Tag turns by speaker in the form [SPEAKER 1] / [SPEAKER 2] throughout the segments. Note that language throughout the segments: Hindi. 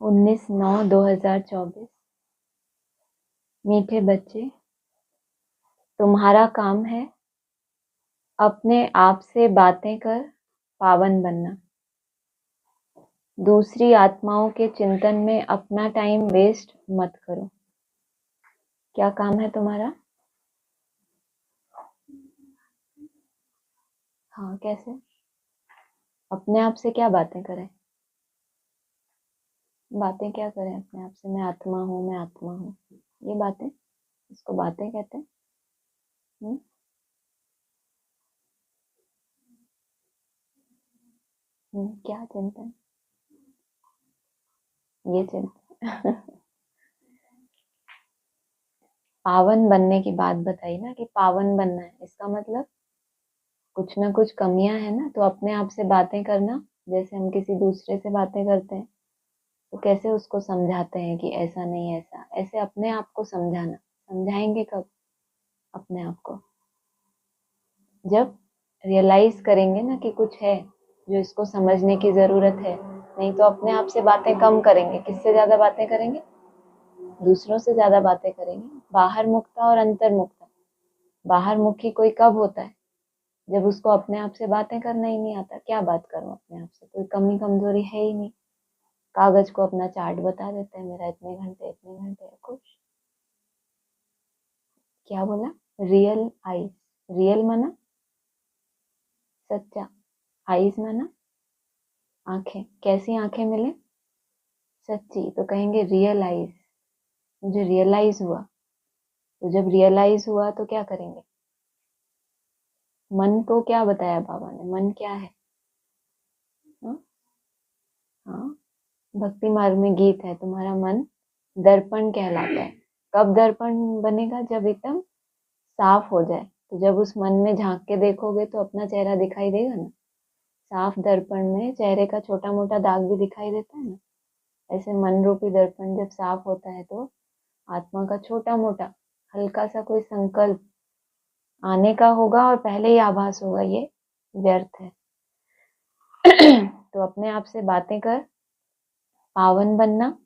[SPEAKER 1] 19/9/2024। मीठे बच्चे, तुम्हारा काम है अपने आप से बातें कर पावन बनना। दूसरी आत्माओं के चिंतन में अपना टाइम वेस्ट मत करो। क्या काम है तुम्हारा? हाँ, कैसे? अपने आप से क्या बातें करें? बातें क्या करें अपने आप से? मैं आत्मा हूँ, मैं आत्मा हूँ, ये बातें, इसको बातें कहते हैं। हम्म? क्या चिंतन? ये चिंतन। पावन बनने की बात बताई ना, कि पावन बनना है, इसका मतलब कुछ ना कुछ कमियां है ना, तो अपने आप से बातें करना। जैसे हम किसी दूसरे से बातें करते हैं तो कैसे उसको समझाते हैं कि ऐसा नहीं, ऐसा, ऐसे अपने आप को समझाना। समझाएंगे कब अपने आप को? जब रियलाइज करेंगे ना कि कुछ है जो इसको समझने की जरूरत है। नहीं तो अपने आप से बातें कम करेंगे। किससे ज्यादा बातें करेंगे? दूसरों से ज्यादा बातें करेंगे। बाहर मुखता और अंतर्मुखता। बाहर मुखी कोई कब होता है? जब उसको अपने आप से बातें करना ही नहीं आता। क्या बात करूं अपने आप से? कोई कमी कमजोरी है ही नहीं। कागज को अपना चार्ट बता देते हैं, मेरा इतने घंटे है, खुश। क्या बोला? Real eyes. रियल माना सच्चा, आईज माना आंखें। कैसी आंखें मिले? सच्ची। तो कहेंगे रियल आईज, मुझे रियलाइज हुआ। तो जब रियलाइज हुआ तो क्या करेंगे? मन को क्या बताया बाबा ने? मन क्या है? हाँ, हाँ, भक्ति मार्ग में गीत है, तुम्हारा मन दर्पण कहलाता है। कब दर्पण बनेगा? जब एकदम साफ हो जाए। तो जब उस मन में झांक के देखोगे तो अपना चेहरा दिखाई देगा ना। साफ दर्पण में चेहरे का छोटा मोटा दाग भी दिखाई देता है ना। ऐसे मन रूपी दर्पण जब साफ होता है तो आत्मा का छोटा मोटा हल्का सा कोई संकल्प आने का होगा और पहले ही आभास होगा ये व्यर्थ है। तो अपने आप से बातें कर पावन बनना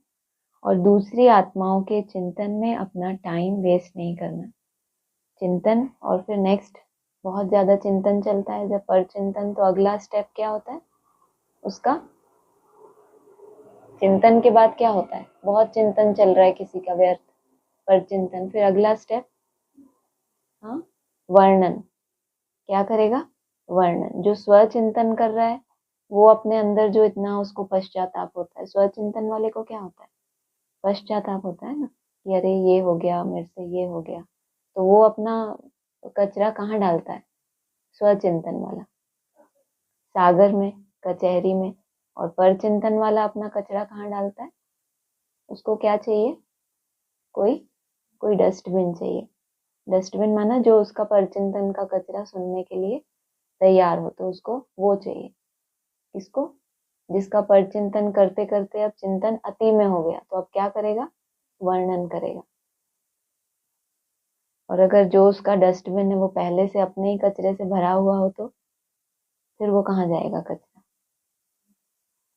[SPEAKER 1] और दूसरी आत्माओं के चिंतन में अपना टाइम वेस्ट नहीं करना। चिंतन और फिर नेक्स्ट बहुत ज्यादा चिंतन चलता है जब पर चिंतन, तो अगला स्टेप क्या होता है उसका? चिंतन के बाद क्या होता है? बहुत चिंतन चल रहा है किसी का व्यर्थ, पर चिंतन, फिर अगला स्टेप, हाँ, वर्णन। क्या करेगा? वर्णन। जो स्व चिंतन कर रहा है वो अपने अंदर जो इतना उसको पश्चाताप होता है, स्व चिंतन वाले को क्या होता है? पश्चाताप होता है ना, कि अरे ये हो गया मेरे से, ये हो गया। तो वो अपना कचरा कहाँ डालता है? स्व चिंतन वाला सागर में, कचहरी में। और पर चिंतन वाला अपना कचरा कहाँ डालता है? उसको क्या चाहिए? कोई कोई डस्टबिन चाहिए। डस्टबिन माना जो उसका परचिंतन का कचरा सुनने के लिए तैयार हो, तो उसको वो चाहिए। किसको? जिसका परचिंतन करते करते अब चिंतन अति में हो गया, तो अब क्या करेगा? वर्णन करेगा। और अगर जो उसका डस्टबिन है वो पहले से अपने ही कचरे से भरा हुआ हो तो फिर वो कहाँ जाएगा कचरा?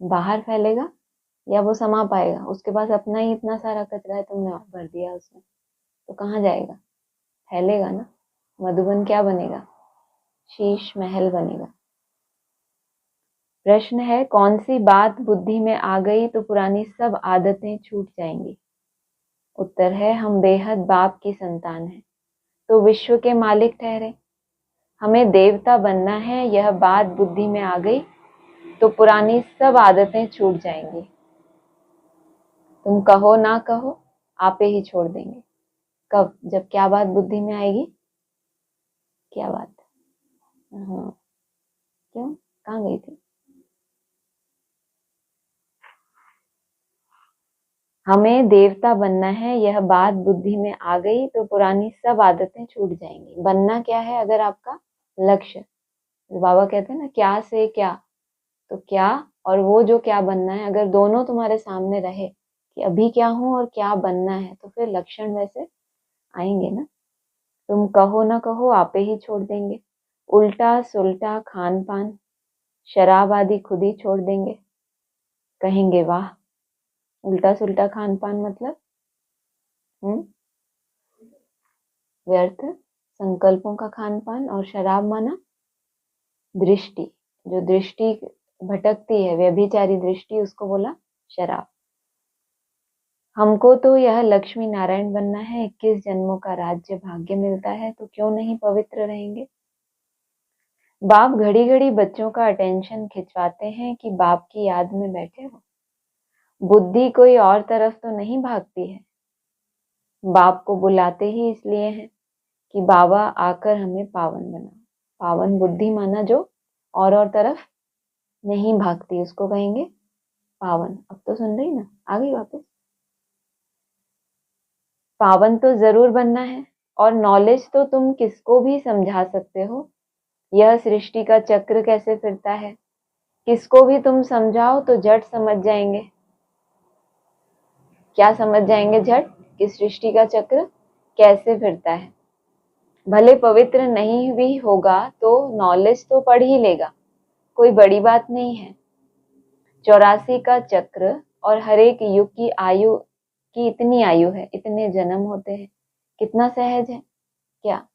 [SPEAKER 1] बाहर फैलेगा या वो समा पाएगा? उसके पास अपना ही इतना सारा कचरा है, तुमने और भर दिया उसमें, तो कहाँ जाएगा? फैलेगा ना। मधुबन क्या बनेगा? शीश महल बनेगा। प्रश्न है, कौन सी बात बुद्धि में आ गई तो पुरानी सब आदतें छूट जाएंगी? उत्तर है, हम बेहद बाप की संतान हैं तो विश्व के मालिक ठहरे। हमें देवता बनना है, यह बात बुद्धि में आ गई तो पुरानी सब आदतें छूट जाएंगी। तुम कहो ना कहो, आपे ही छोड़ देंगे। कब? जब क्या बात बुद्धि में आएगी? क्या बात? हाँ, क्यों? कहाँ गई थी? हमें देवता बनना है, यह बात बुद्धि में आ गई तो पुरानी सब आदतें छूट जाएंगी। बनना क्या है? अगर आपका लक्ष्य, तो बाबा कहते हैं ना, क्या से क्या, तो क्या और वो जो क्या बनना है, अगर दोनों तुम्हारे सामने रहे कि अभी क्या हूं और क्या बनना है, तो फिर लक्षण वैसे आएंगे ना। तुम कहो ना कहो, आपे ही छोड़ देंगे। उल्टा सुल्टा खान पान, शराब आदि खुद ही छोड़ देंगे। कहेंगे वाह, उल्टा सुल्टा खान पान मतलब व्यर्थ संकल्पों का खान पान। और शराब माना दृष्टि, जो दृष्टि भटकती है, व्यभिचारी दृष्टि, उसको बोला शराब। हमको तो यह लक्ष्मी नारायण बनना है, 21 जन्मों का राज्य भाग्य मिलता है, तो क्यों नहीं पवित्र रहेंगे। बाप घड़ी घड़ी बच्चों का अटेंशन खिंचवाते हैं कि बाप की याद में बैठे हो। बुद्धि कोई और तरफ तो नहीं भागती है। बाप को बुलाते ही इसलिए हैं कि बाबा आकर हमें पावन बना। पावन बुद्धि माना जो और तरफ नहीं भागती, उसको कहेंगे पावन। अब तो सुन रही ना, आ गई वापस। पावन तो जरूर बनना है, और नॉलेज तो तुम किसको भी समझा सकते हो। यह सृष्टि का चक्र कैसे फिरता है, किसको भी तुम समझाओ तो झट समझ जाएंगे। क्या समझ जाएंगे झट, कि सृष्टि का चक्र कैसे फिरता है। भले पवित्र नहीं भी होगा तो नॉलेज तो पढ़ ही लेगा, कोई बड़ी बात नहीं है। 84 का चक्र और हर एक युग की आयु की इतनी आयु है, इतने जन्म होते हैं, कितना सहज है। क्या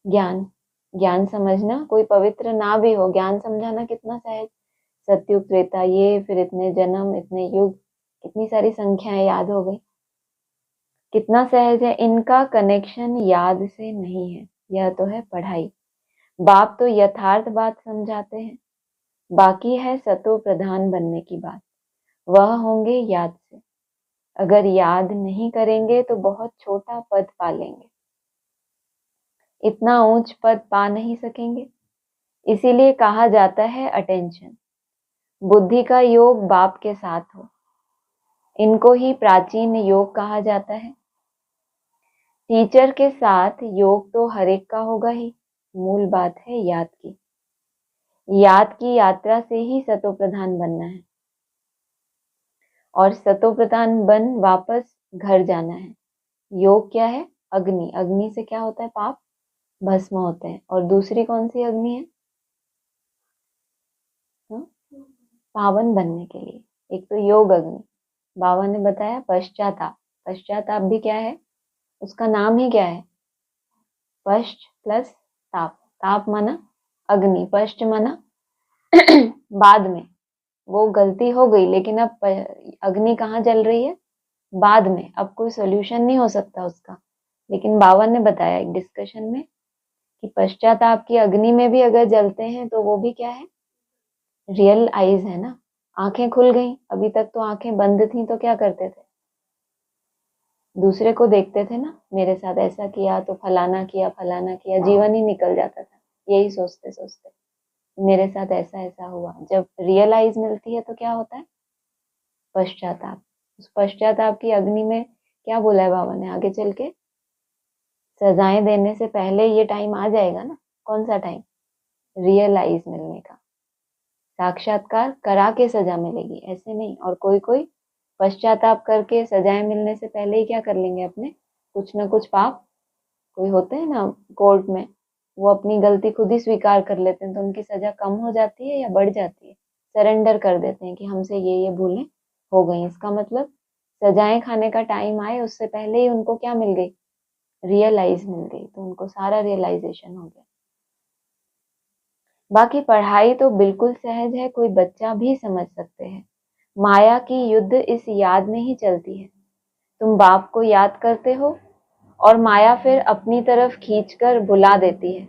[SPEAKER 1] ज्ञान, ज्ञान समझना, कोई पवित्र ना भी हो, ज्ञान समझाना कितना सहज। सतयुग त्रेता ये, फिर इतने जन्म, इतने युग, कितनी सारी संख्याएं याद हो गई, कितना सहज है। इनका कनेक्शन याद से नहीं है, यह तो है पढ़ाई। बाप तो यथार्थ बात समझाते हैं, बाकी है सतो प्रधान बनने की बात, वह होंगे याद से। अगर याद नहीं करेंगे तो बहुत छोटा पद पा लेंगे, इतना ऊंच पद पा नहीं सकेंगे। इसीलिए कहा जाता है अटेंशन। बुद्धि का योग बाप के साथ हो, इनको ही प्राचीन योग कहा जाता है। टीचर के साथ योग तो हर एक का होगा ही, मूल बात है याद की। याद की यात्रा से ही सतो प्रधान बनना है, और सतो प्रधान बन वापस घर जाना है। योग क्या है, अग्नि, अग्नि से क्या होता है, पाप भस्म होते हैं। और दूसरी कौन सी अग्नि है, पावन बनने के लिए। एक तो योग अग्नि, बाबा ने बताया पश्चाताप। पश्चाताप भी क्या है, उसका नाम ही क्या है, पश्च प्लस ताप। ताप माना अग्नि, पश्च माना बाद में, वो गलती हो गई, लेकिन अब अग्नि कहाँ जल रही है, बाद में। अब कोई सोल्यूशन नहीं हो सकता उसका, लेकिन बाबा ने बताया एक डिस्कशन में कि पश्चाताप की अग्नि में भी अगर जलते हैं तो वो भी क्या है, रियल आईज है ना, आंखें खुल गई। अभी तक तो आंखें बंद थी, तो क्या करते थे, दूसरे को देखते थे ना, मेरे साथ ऐसा किया तो फलाना किया, फलाना किया, जीवन ही निकल जाता था यही सोचते सोचते, मेरे साथ ऐसा ऐसा हुआ। जब रियलाइज मिलती है तो क्या होता है, पश्चाताप। उस पश्चाताप की अग्नि में क्या बोला है बाबा ने आगे चल के, सजाएं देने से पहले ये टाइम आ जाएगा ना। कौन सा टाइम, रियलाइज मिलने का, साक्षात्कार करा के सजा मिलेगी, ऐसे नहीं। और कोई कोई पश्चाताप करके सजाएं मिलने से पहले ही क्या कर लेंगे, अपने कुछ ना कुछ पाप, कोई होते हैं ना कोर्ट में, वो अपनी गलती खुद ही स्वीकार कर लेते हैं, तो उनकी सजा कम हो जाती है या बढ़ जाती है, सरेंडर कर देते हैं कि हमसे ये भूलें हो गई। इसका मतलब सजाएं खाने का टाइम आए उससे पहले ही उनको क्या मिल गई, रियलाइज मिल गई, तो उनको सारा रियलाइजेशन हो गया। बाकी पढ़ाई तो बिल्कुल सहज है, कोई बच्चा भी समझ सकते हैं। माया की युद्ध इस याद में ही चलती है। तुम बाप को याद करते हो और माया फिर अपनी तरफ खींचकर बुला देती है।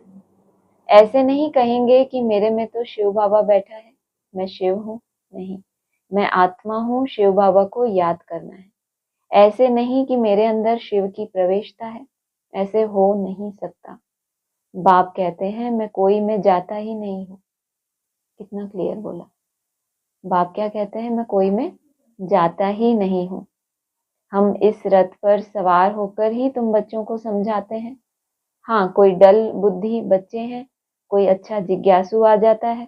[SPEAKER 1] ऐसे नहीं कहेंगे कि मेरे में तो शिव बाबा बैठा है, मैं शिव हूँ, नहीं, मैं आत्मा हूँ, शिव बाबा को याद करना है। ऐसे नहीं कि मेरे अंदर शिव की प्रवेशता है, ऐसे हो नहीं सकता। बाप कहते हैं मैं कोई में जाता ही नहीं हूँ, कितना क्लियर बोला। बाप क्या कहते हैं, मैं कोई में जाता ही नहीं हूँ। हम इस रथ पर सवार होकर ही तुम बच्चों को समझाते हैं। हाँ, कोई डल बुद्धि बच्चे हैं, कोई अच्छा जिज्ञासु आ जाता है,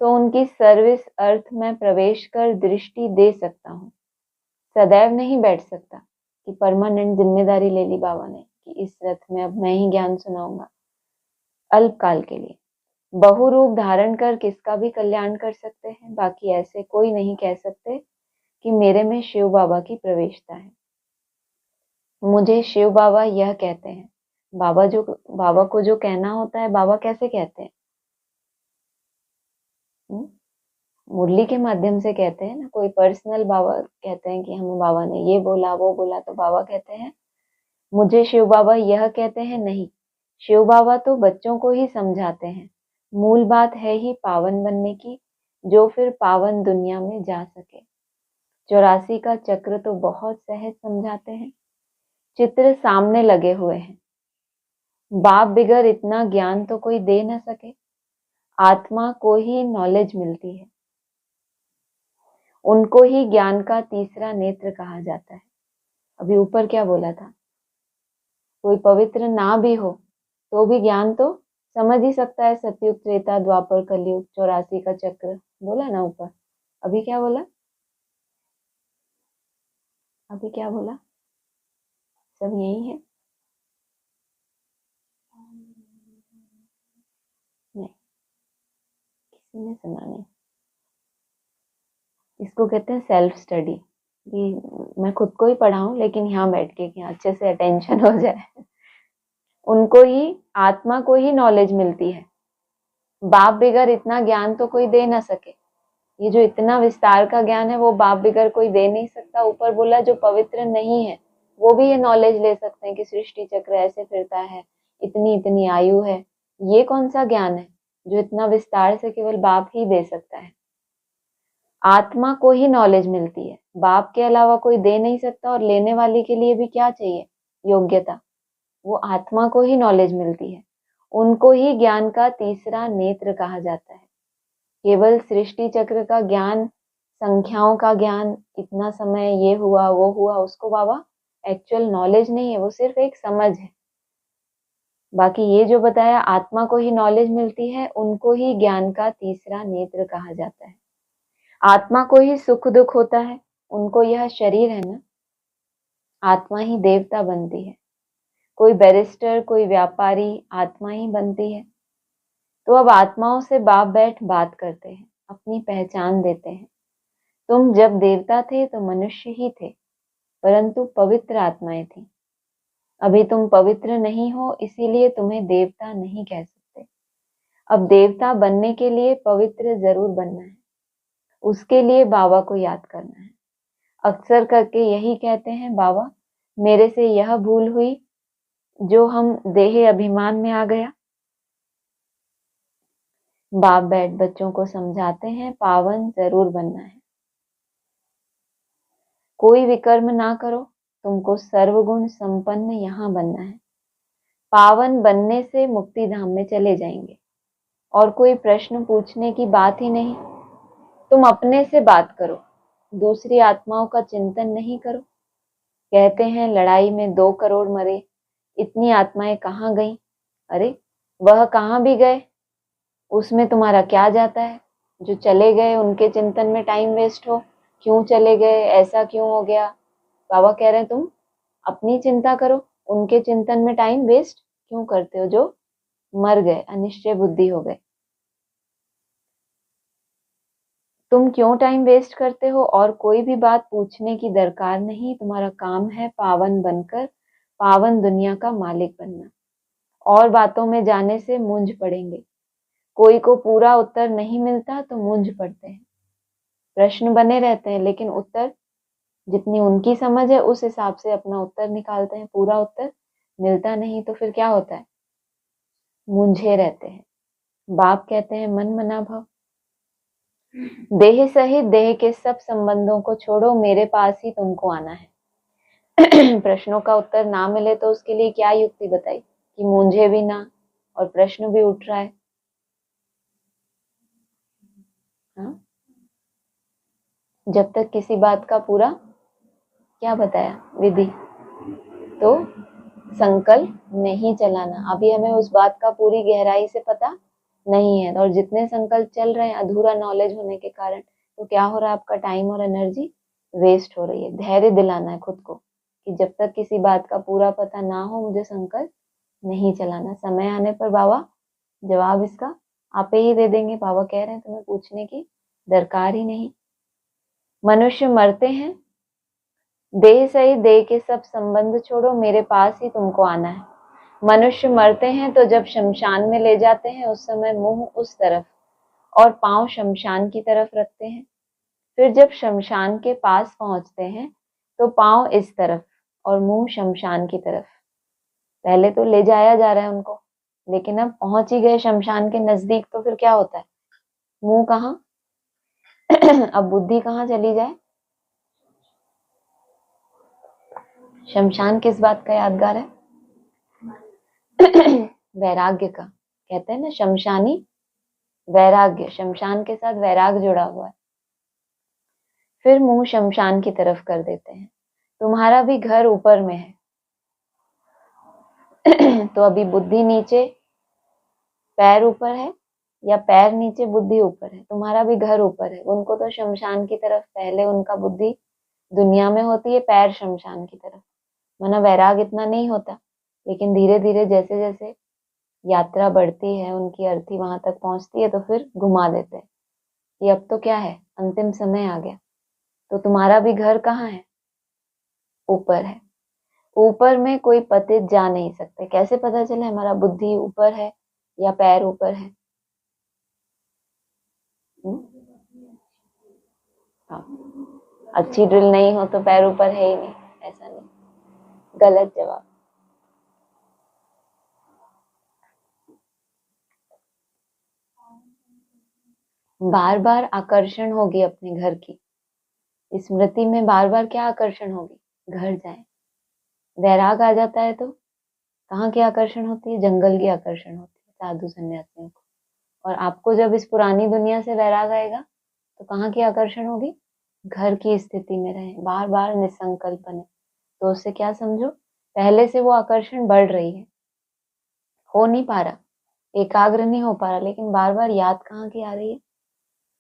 [SPEAKER 1] तो उनकी सर्विस अर्थ में प्रवेश कर दृष्टि दे सकता हूँ। सदैव नहीं बैठ सकता कि परमानेंट जिम्मेदारी ले ली बाबा ने कि इस रथ में अब मैं ही ज्ञान सुनाऊंगा। अल्पकाल के लिए बहुरूप धारण कर किसका भी कल्याण कर सकते हैं, बाकी ऐसे कोई नहीं कह सकते कि मेरे में शिव बाबा की प्रवेशता है। मुझे शिव बाबा यह कहते हैं। बाबा को जो कहना होता है बाबा कैसे कहते हैं? मुरली के माध्यम से कहते हैं ना। कोई पर्सनल बाबा कहते हैं कि हमें बाबा ने ये बोला वो बोला, तो बाबा कहते हैं मुझे शिव बाबा यह कहते हैं, नहीं। शिव बाबा तो बच्चों को ही समझाते हैं। मूल बात है ही पावन बनने की, जो फिर पावन दुनिया में जा सके। 84 का चक्र तो बहुत सहज समझाते हैं। चित्र सामने लगे हुए हैं। बाप बिगर इतना ज्ञान तो कोई दे न सके। आत्मा को ही नॉलेज मिलती है, उनको ही ज्ञान का तीसरा नेत्र कहा जाता है। अभी ऊपर क्या बोला था? कोई पवित्र ना भी हो तो भी ज्ञान तो समझ ही सकता है। सतयुग, त्रेता, द्वापर, कलयुग, 84 का चक्र बोला ना ऊपर। अभी क्या बोला? अभी क्या बोला? सब यही है? नहीं, किसी ने सुना नहीं। इसको कहते हैं सेल्फ स्टडी। कि मैं खुद को ही पढ़ाऊं लेकिन यहाँ बैठ के कि अच्छे से अटेंशन हो जाए। उनको ही, आत्मा को ही नॉलेज मिलती है। बाप बिगर इतना ज्ञान तो कोई दे ना सके। ये जो इतना विस्तार का ज्ञान है वो बाप बिगर कोई दे नहीं सकता। ऊपर बोला जो पवित्र नहीं है वो भी ये नॉलेज ले सकते हैं कि सृष्टि चक्र ऐसे फिरता है, इतनी इतनी आयु है। ये कौन सा ज्ञान है जो इतना विस्तार से केवल बाप ही दे सकता है? आत्मा को ही नॉलेज मिलती है, बाप के अलावा कोई दे नहीं सकता। और लेने वाले के लिए भी क्या चाहिए? योग्यता। वो आत्मा को ही नॉलेज मिलती है, उनको ही ज्ञान का तीसरा नेत्र कहा जाता है। केवल सृष्टि चक्र का ज्ञान, संख्याओं का ज्ञान, इतना समय ये हुआ वो हुआ, उसको बाबा एक्चुअल नॉलेज नहीं है, वो सिर्फ एक समझ है। बाकी ये जो बताया आत्मा को ही नॉलेज मिलती है, उनको ही ज्ञान का तीसरा नेत्र कहा जाता है। आत्मा को ही सुख दुख होता है, उनको यह शरीर है ना, आत्मा ही देवता बनती है। कोई बैरिस्टर, कोई व्यापारी, आत्मा ही बनती है। तो अब आत्माओं से बाप बैठ बात करते हैं, अपनी पहचान देते हैं। तुम जब देवता थे तो मनुष्य ही थे, परंतु पवित्र आत्माएं थी। अभी तुम पवित्र नहीं हो, इसीलिए तुम्हें देवता नहीं कह सकते। अब देवता बनने के लिए पवित्र जरूर बनना है, उसके लिए बाबा को याद करना है। अक्सर करके यही कहते हैं, बाबा मेरे से यह भूल हुई जो हम देह अभिमान में आ गया। बाप बैठ बच्चों को समझाते हैं, पावन जरूर बनना है। कोई विकर्म ना करो, तुमको सर्वगुण संपन्न यहाँ बनना है। पावन बनने से मुक्ति धाम में चले जाएंगे और कोई प्रश्न पूछने की बात ही नहीं। तुम अपने से बात करो, दूसरी आत्माओं का चिंतन नहीं करो। कहते हैं लड़ाई में 2 करोड़ मरे, इतनी आत्माएं कहाँ गईं? अरे वह कहाँ भी गए, उसमें तुम्हारा क्या जाता है? जो चले गए उनके चिंतन में टाइम वेस्ट हो, क्यों चले गए, ऐसा क्यों हो गया। बाबा कह रहे हैं तुम अपनी चिंता करो, उनके चिंतन में टाइम वेस्ट क्यों करते हो जो मर गए, अनिश्चय बुद्धि हो गए। तुम क्यों टाइम वेस्ट करते हो? और कोई भी बात पूछने की दरकार नहीं। तुम्हारा काम है पावन बनकर पावन दुनिया का मालिक बनना। और बातों में जाने से मूंझ पड़ेंगे। कोई को पूरा उत्तर नहीं मिलता तो मूंझ पड़ते हैं, प्रश्न बने रहते हैं, लेकिन उत्तर जितनी उनकी समझ है उस हिसाब से अपना उत्तर निकालते हैं। पूरा उत्तर मिलता नहीं तो फिर क्या होता है? मूंझे रहते हैं। बाप कहते हैं मन मना भव। देह सहित देह के सब संबंधों को छोड़ो, मेरे पास ही तुमको आना है। प्रश्नों का उत्तर ना मिले तो उसके लिए क्या युक्ति बताई कि मूंझे भी ना और प्रश्न भी उठ रहा है। हाँ? जब तक किसी बात का पूरा क्या बताया विधि, तो संकल्प नहीं चलाना। अभी हमें उस बात का पूरी गहराई से पता नहीं है, और जितने संकल्प चल रहे हैं अधूरा नॉलेज होने के कारण, तो क्या हो रहा है? आपका टाइम और एनर्जी वेस्ट हो रही है। धैर्य दिलाना है खुद को कि जब तक किसी बात का पूरा पता ना हो मुझे संकल्प नहीं चलाना। समय आने पर बाबा जवाब इसका आपे ही दे देंगे। बाबा कह रहे हैं तुम्हें पूछने की दरकार ही नहीं। मनुष्य मरते हैं, देह सहित देह के सब संबंध छोड़ो, मेरे पास ही तुमको आना है। मनुष्य मरते हैं तो जब शमशान में ले जाते हैं उस समय मुंह उस तरफ और पांव शमशान की तरफ रखते हैं। फिर जब शमशान के पास पहुंचते हैं तो पांव इस तरफ और मुंह शमशान की तरफ। पहले तो ले जाया जा रहा है उनको, लेकिन अब पहुंच ही गए शमशान के नजदीक, तो फिर क्या होता है, मुंह कहाँ अब बुद्धि कहाँ चली जाए। शमशान किस बात का यादगार है? वैराग्य का। कहते हैं ना शमशानी वैराग्य, शमशान के साथ वैराग जुड़ा हुआ है। फिर मुंह शमशान की तरफ कर देते हैं। तुम्हारा भी घर ऊपर में है तो अभी बुद्धि नीचे पैर ऊपर है, या पैर नीचे बुद्धि ऊपर है। तुम्हारा भी घर ऊपर है। उनको तो शमशान की तरफ, पहले उनका बुद्धि दुनिया में होती है, पैर शमशान की तरफ। वरना वैराग इतना नहीं होता, लेकिन धीरे धीरे जैसे जैसे यात्रा बढ़ती है, उनकी अर्थी वहां तक पहुंचती है, तो फिर घुमा देते हैं कि अब तो क्या है, अंतिम समय आ गया। तो तुम्हारा भी घर कहाँ है? ऊपर है। ऊपर में कोई पतित जा नहीं सकते। कैसे पता चले हमारा बुद्धि ऊपर है या पैर ऊपर है? हाँ, अच्छी ड्रिल नहीं हो तो पैर ऊपर है ही नहीं, ऐसा नहीं, गलत जवाब। बार बार आकर्षण होगी अपने घर की, स्मृति में बार बार क्या आकर्षण होगी, घर जाए। वैराग आ जाता है तो कहाँ की आकर्षण होती है? जंगल की आकर्षण होती है, साधु सन्यासियों को। और आपको जब इस पुरानी दुनिया से वैराग आएगा तो कहाँ की आकर्षण होगी? घर की स्थिति में रहे, बार बार निसंकल्प बने। तो उससे क्या समझो, पहले से वो आकर्षण बढ़ रही है, हो नहीं पा रहा, एकाग्र नहीं हो पा रहा, लेकिन बार बार याद कहाँ की आ रही है?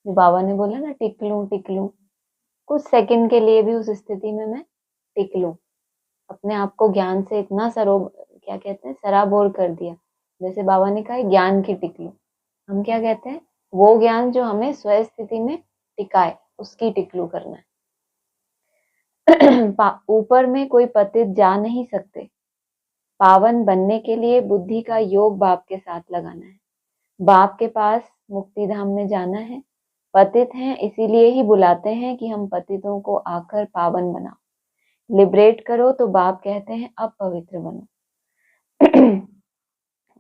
[SPEAKER 1] जो बाबा ने बोला ना, टिक लूं, कुछ सेकंड के लिए भी उस स्थिति में मैं टिक लूं। अपने आप को ज्ञान से इतना क्या कहते हैं, सराबोर कर दिया। जैसे बाबा ने कहा ज्ञान की टिकलू, हम क्या कहते हैं, वो ज्ञान जो हमें स्व स्थिति में टिकाए, उसकी टिकलू करना है। ऊपर में कोई पतित जा नहीं सकते। पावन बनने के लिए बुद्धि का योग बाप के साथ लगाना है। बाप के पास मुक्ति धाम में जाना है। पतित हैं इसीलिए ही बुलाते हैं कि हम पतितों को आकर पावन बनाओ। लिबरेट करो तो बाप कहते हैं अब पवित्र बनो।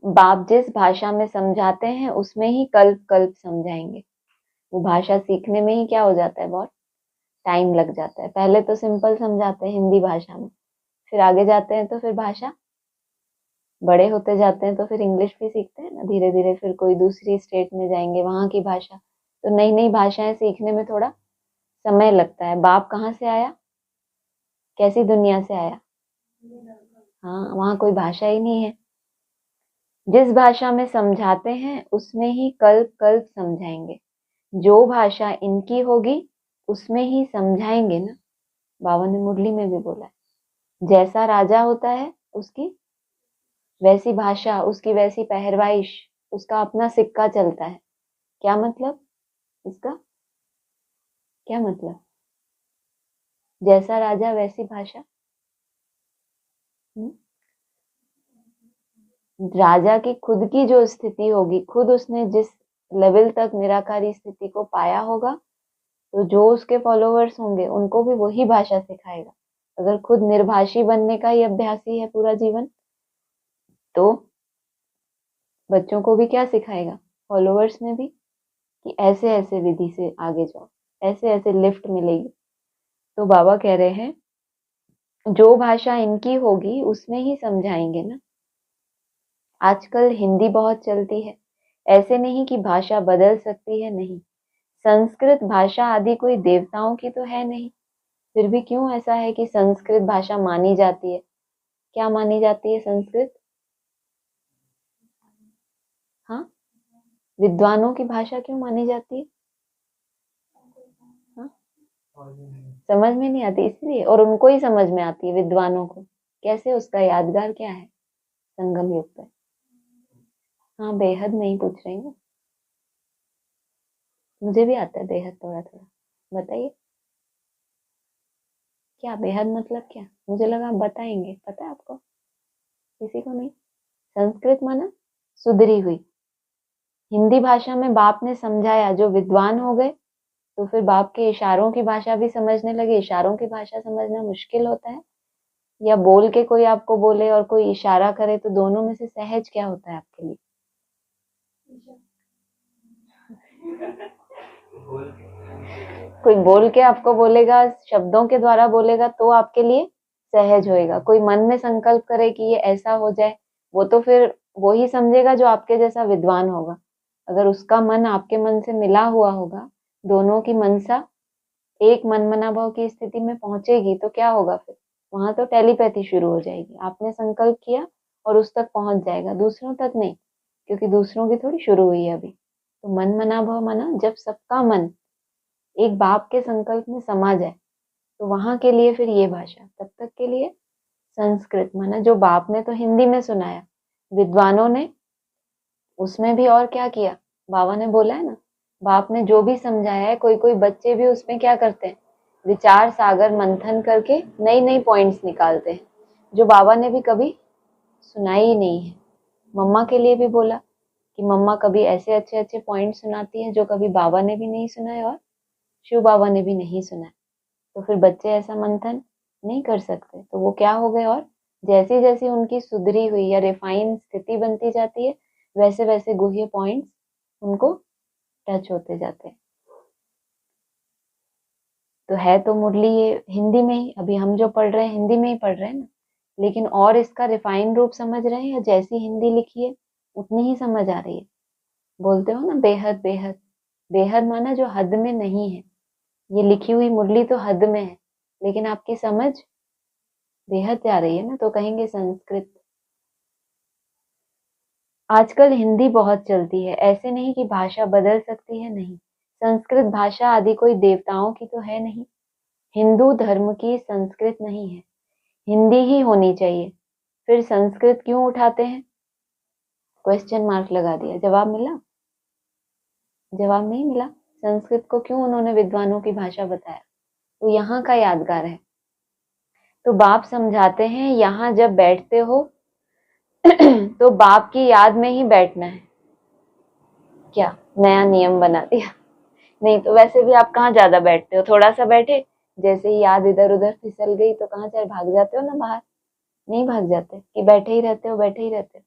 [SPEAKER 1] बाप जिस भाषा में समझाते हैं उसमें ही कल्प कल्प समझाएंगे। वो भाषा सीखने में ही क्या हो जाता है, बहुत टाइम लग जाता है। पहले तो सिंपल समझाते हैं हिंदी भाषा में, फिर आगे जाते हैं तो फिर भाषा, बड़े होते जाते हैं तो फिर इंग्लिश भी सीखते हैं ना धीरे धीरे। फिर कोई दूसरी स्टेट में जाएंगे, वहां की भाषा। तो नई नई भाषाएं सीखने में थोड़ा समय लगता है। बाप कहाँ से आया, कैसी दुनिया से आया? हाँ, वहां कोई भाषा ही नहीं है। जिस भाषा में समझाते हैं उसमें ही कल्प कल्प समझाएंगे। जो भाषा इनकी होगी उसमें ही समझाएंगे ना। बाबा ने मुरली में भी बोला है, जैसा राजा होता है उसकी वैसी भाषा, उसकी वैसी पहरवाइश, उसका अपना सिक्का चलता है। क्या मतलब इसका, क्या मतलब? जैसा राजा वैसी भाषा। राजा की खुद की जो स्थिति होगी, खुद उसने जिस लेवल तक निराकारी स्थिति को पाया होगा, तो जो उसके फॉलोवर्स होंगे उनको भी वही भाषा सिखाएगा। अगर खुद निर्भाषी बनने का ही अभ्यासी है पूरा जीवन, तो बच्चों को भी क्या सिखाएगा, फॉलोवर्स में भी, कि ऐसे ऐसे विधि से आगे जाओ, ऐसे ऐसे लिफ्ट मिलेगी। तो बाबा कह रहे हैं जो भाषा इनकी होगी उसमें ही समझाएंगे ना। आजकल हिंदी बहुत चलती है, ऐसे नहीं कि भाषा बदल सकती है, नहीं। संस्कृत भाषा आदि कोई देवताओं की तो है नहीं, फिर भी क्यों ऐसा है कि संस्कृत भाषा मानी जाती है? क्या मानी जाती है संस्कृत? हाँ, विद्वानों की भाषा क्यों मानी जाती है? हाँ, समझ में नहीं आती इसलिए, और उनको ही समझ में आती है विद्वानों को। कैसे? उसका यादगार क्या है संगम युग पे? हाँ, बेहद नहीं पूछ रही हूँ, मुझे भी आता है बेहद थोड़ा थोड़ा, बताइए। क्या बेहद मतलब क्या? मुझे लगा आप बताएंगे। पता है आपको? किसी को नहीं। संस्कृत माना सुधरी हुई। हिंदी भाषा में बाप ने समझाया, जो विद्वान हो गए तो फिर बाप के इशारों की भाषा भी समझने लगे। इशारों की भाषा समझना मुश्किल होता है, या बोल के कोई आपको बोले और कोई इशारा करे, तो दोनों में से सहज क्या होता है आपके लिए? कोई बोल के आपको बोलेगा, शब्दों के द्वारा बोलेगा तो आपके लिए सहज होएगा। कोई मन में संकल्प करे कि ये ऐसा हो जाए, वो तो फिर वो ही समझेगा जो आपके जैसा विद्वान होगा। अगर उसका मन आपके मन से मिला हुआ होगा, दोनों की मनसा एक मन मना भाव की स्थिति में पहुंचेगी, तो क्या होगा फिर? वहां तो टेलीपैथी शुरू हो जाएगी। आपने संकल्प किया और उस तक पहुंच जाएगा, दूसरों तक नहीं, क्योंकि दूसरों की थोड़ी शुरू हुई है अभी। तो मन मना भाव मना, जब सबका मन एक बाप के संकल्प में समा जाए, तो वहां के लिए फिर ये भाषा, तब तक के लिए संस्कृत माना जो बाप ने तो हिंदी में सुनाया, विद्वानों ने उसमें भी और क्या किया? बाबा ने बोला है ना, बाप ने जो भी समझाया है, कोई कोई बच्चे भी उसमें क्या करते हैं, विचार सागर मंथन करके नई नई पॉइंट्स निकालते हैं, जो बाबा ने भी कभी सुनाई ही नहीं है। मम्मा के लिए भी बोला कि मम्मा कभी ऐसे अच्छे अच्छे पॉइंट सुनाती है जो कभी बाबा ने भी नहीं सुनाए और शिव बाबा ने भी नहीं सुना। तो फिर बच्चे ऐसा मंथन नहीं कर सकते, तो वो क्या हो गए, और जैसी जैसी उनकी सुधरी हुई या रिफाइन स्थिति बनती जाती है, वैसे वैसे गुह्य पॉइंट्स उनको टच होते जाते हैं। तो है तो मुरली ये हिंदी में ही, अभी हम जो पढ़ रहे हैं हिंदी में ही पढ़ रहे हैं ना, लेकिन और इसका रिफाइन रूप समझ रहे हैं, या जैसी हिंदी लिखी है उतनी ही समझ आ रही है? बोलते हो ना बेहद बेहद। बेहद माना जो हद में नहीं है। ये लिखी हुई मुरली तो हद में है, लेकिन आपकी समझ बेहद जा रही है ना, तो कहेंगे संस्कृत। आजकल हिंदी बहुत चलती है, ऐसे नहीं कि भाषा बदल सकती है, नहीं। संस्कृत भाषा आदि कोई देवताओं की तो है नहीं। हिंदू धर्म की संस्कृत नहीं है, हिंदी ही होनी चाहिए। फिर संस्कृत क्यों उठाते हैं? क्वेश्चन मार्क लगा दिया। जवाब मिला? जवाब नहीं मिला। संस्कृत को क्यों उन्होंने विद्वानों की भाषा बताया? तो यहाँ का यादगार है। तो बाप समझाते हैं, यहाँ जब बैठते हो तो बाप की याद में ही बैठना है। क्या नया नियम बना दिया? नहीं तो वैसे भी आप कहाँ ज्यादा बैठते हो, थोड़ा सा बैठे, जैसे ही याद इधर उधर फिसल गई तो कहाँ चाहे भाग जाते हो ना बाहर। नहीं भाग जाते कि बैठे ही रहते हो, बैठे ही रहते हो।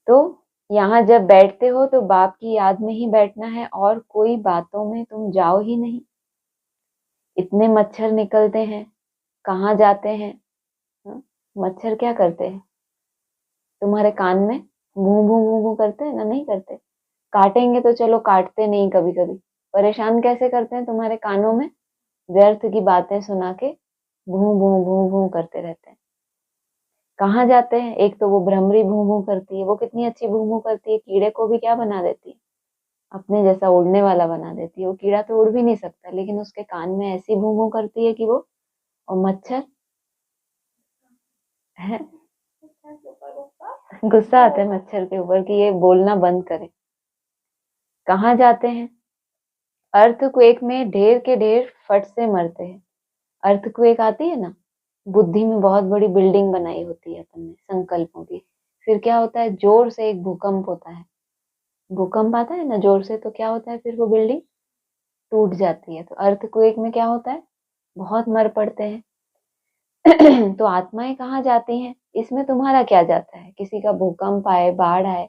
[SPEAKER 1] तो यहाँ जब बैठते हो तो बाप की याद में ही बैठना है, और कोई बातों में तुम जाओ ही नहीं। इतने मच्छर निकलते हैं, कहाँ जाते हैं? हाँ? मच्छर क्या करते हैं? तुम्हारे कान में भू भू भू भू करते हैं ना? नहीं करते। काटेंगे तो चलो, काटते नहीं कभी कभी। परेशान कैसे करते हैं? तुम्हारे कानों में व्यर्थ की बातें सुना के भू भू भू भू करते रहते हैं। कहाँ जाते हैं? एक तो वो भ्रमरी भू भू करती है, वो कितनी अच्छी भू भू करती है, कीड़े को भी क्या बना देती है, अपने जैसा उड़ने वाला बना देती है। वो कीड़ा तो उड़ भी नहीं सकता, लेकिन उसके कान में ऐसी भू भू करती है कि वो, और मच्छर है, गुस्सा आता है मच्छर के ऊपर कि ये बोलना बंद करे। कहाँ जाते हैं? अर्थक्वेक में ढेर के ढेर फट से मरते हैं। अर्थक्वेक आती है ना, बुद्धि में बहुत बड़ी बिल्डिंग बनाई होती है अपन ने संकल्पों की, फिर क्या होता है, जोर से एक भूकंप होता है। भूकंप आता है ना जोर से, तो क्या होता है, फिर वो बिल्डिंग टूट जाती है। तो अर्थक्वेक में क्या होता है, बहुत मर पड़ते हैं। तो आत्माएं कहाँ जाती हैं? इसमें तुम्हारा क्या जाता है? किसी का भूकंप आए, बाढ़ आए,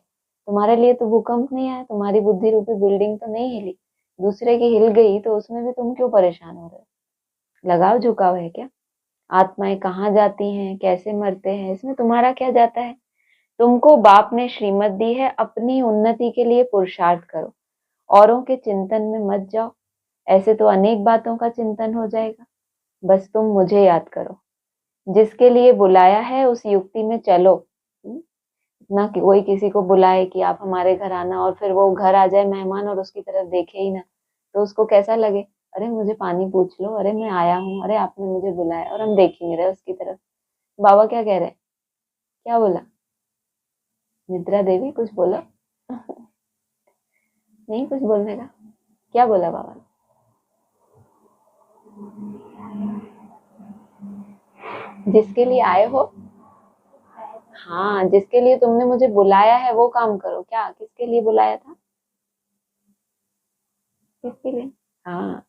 [SPEAKER 1] तुम्हारे लिए तो भूकंप नहीं आया, तुम्हारी बुद्धि रूपी बिल्डिंग तो नहीं हिली, दूसरे की हिल गई, तो उसमें भी तुम क्यों परेशान हो रहे हो? लगाव झुकाव है क्या? आत्माएं कहाँ जाती हैं, कैसे मरते हैं, इसमें तुम्हारा क्या जाता है? तुमको बाप ने श्रीमत दी है, अपनी उन्नति के लिए पुरुषार्थ करो, औरों के चिंतन में मत जाओ। ऐसे तो अनेक बातों का चिंतन हो जाएगा, बस तुम मुझे याद करो। जिसके लिए बुलाया है उस युक्ति में चलो। ना कि कोई किसी को बुलाए कि आप हमारे घर आना, और फिर वो घर आ जाए मेहमान और उसकी तरफ देखे ही ना, तो उसको कैसा लगे, अरे मुझे पानी पूछ लो, अरे मैं आया हूँ, अरे आपने मुझे बुलाया, और हम देख ही नहीं रहे उसकी तरफ। बाबा क्या कह रहे हैं? क्या बोला? निद्रा देवी कुछ बोला? नहीं कुछ बोलने का? क्या बोला बाबा ने? जिसके लिए आए हो, हाँ, जिसके लिए तुमने मुझे बुलाया है वो काम करो। क्या, किसके लिए बुलाया था? किसके लिए? हाँ,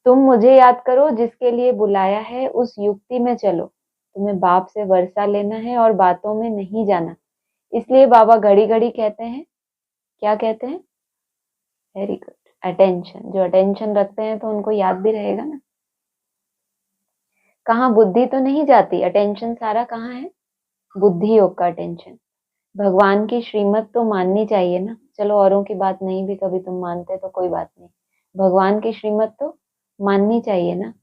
[SPEAKER 1] तुम मुझे याद करो, जिसके लिए बुलाया है उस युक्ति में चलो। तुम्हें बाप से वर्षा लेना है और बातों में नहीं जाना। इसलिए बाबा घड़ी घड़ी कहते हैं, क्या कहते हैं? Very good, attention. जो अटेंशन रखते हैं तो उनको याद भी रहेगा ना। कहाँ बुद्धि तो नहीं जाती, अटेंशन सारा कहाँ है? बुद्धि योग का अटेंशन। भगवान की श्रीमत तो माननी चाहिए ना। चलो, औरों की बात नहीं भी कभी तुम मानते तो कोई बात नहीं, भगवान की श्रीमत तो माननी चाहिए ना।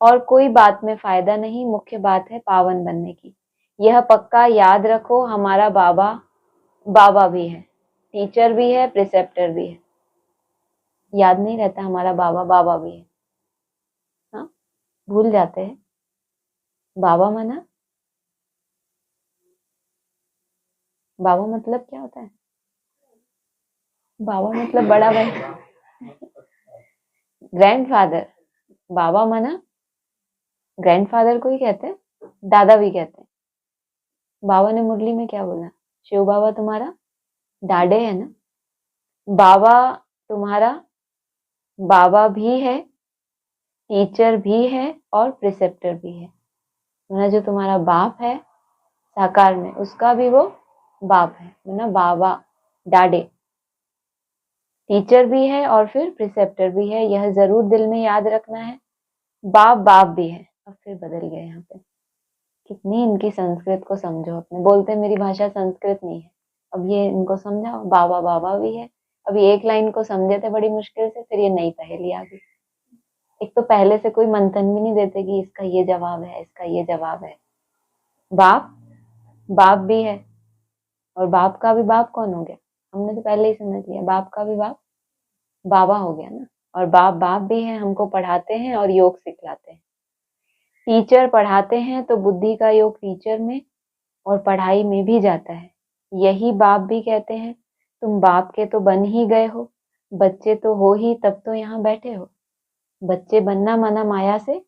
[SPEAKER 1] और कोई बात में फायदा नहीं, मुख्य बात है पावन बनने की। यह पक्का याद रखो, हमारा बाबा बाबा भी है, टीचर भी है, प्रिसेप्टर भी है। याद नहीं रहता हमारा बाबा बाबा भी है। हाँ, भूल जाते हैं। बाबा माना, बाबा मतलब क्या होता है? बाबा मतलब बड़ा भाई, ग्रैंडफादर। बाबा माना ग्रैंडफादर को ही कहते हैं, दादा भी कहते हैं। बाबा ने मुरली में क्या बोला? शिव बाबा तुम्हारा डाडे है ना। बाबा तुम्हारा बाबा भी है, टीचर भी है और प्रिसेप्टर भी है। मतलब जो तुम्हारा बाप है साकार में, उसका भी वो बाप है ना, बाबा डाडे। टीचर भी है और फिर प्रिसेप्टर भी है, यह जरूर दिल में याद रखना है। बाप बाप भी है। अब फिर बदल गए यहाँ पे। कितनी इनकी संस्कृत को समझो अपने। बोलते मेरी भाषा संस्कृत नहीं है, अब ये इनको समझाओ, बाबा बाबा भी है। अभी एक लाइन को समझे थे बड़ी मुश्किल से, फिर ये नई पहेली आ गई। एक तो पहले से कोई मंथन भी नहीं देते कि इसका ये जवाब है, इसका ये जवाब है। बाप बाप भी है, और बाप का भी बाप कौन हो गया? हमने तो पहले ही समझ लिया, बाप का भी बाप बाबा हो गया ना। और बाप बाप भी है, हमको पढ़ाते हैं और योग सिखलाते हैं। टीचर पढ़ाते हैं तो बुद्धि का योग टीचर में और पढ़ाई में भी जाता है। यही बाप भी कहते हैं, तुम बाप के तो बन ही गए हो, बच्चे तो हो ही, तब तो यहाँ बैठे हो। बच्चे बनना माना माया से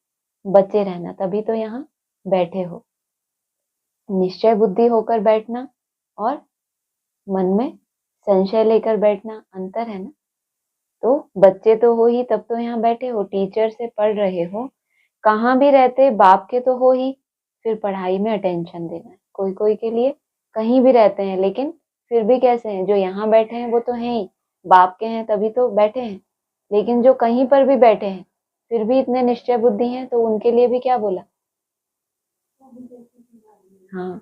[SPEAKER 1] बचे रहना, तभी तो यहाँ बैठे हो। निश्चय बुद्धि होकर बैठना और मन में संशय लेकर बैठना अंतर है ना। तो बच्चे तो हो ही, तब तो यहाँ बैठे हो। टीचर से पढ़ रहे हो, कहाँ भी रहते बाप के तो हो ही, फिर पढ़ाई में अटेंशन देना है। कोई कोई के लिए कहीं भी रहते हैं लेकिन फिर भी कैसे हैं? जो यहाँ बैठे हैं वो तो हैं ही, बाप के हैं तभी तो बैठे हैं। लेकिन जो कहीं पर भी बैठे हैं फिर भी इतने निश्चय बुद्धि हैं, तो उनके लिए भी क्या बोला? हाँ,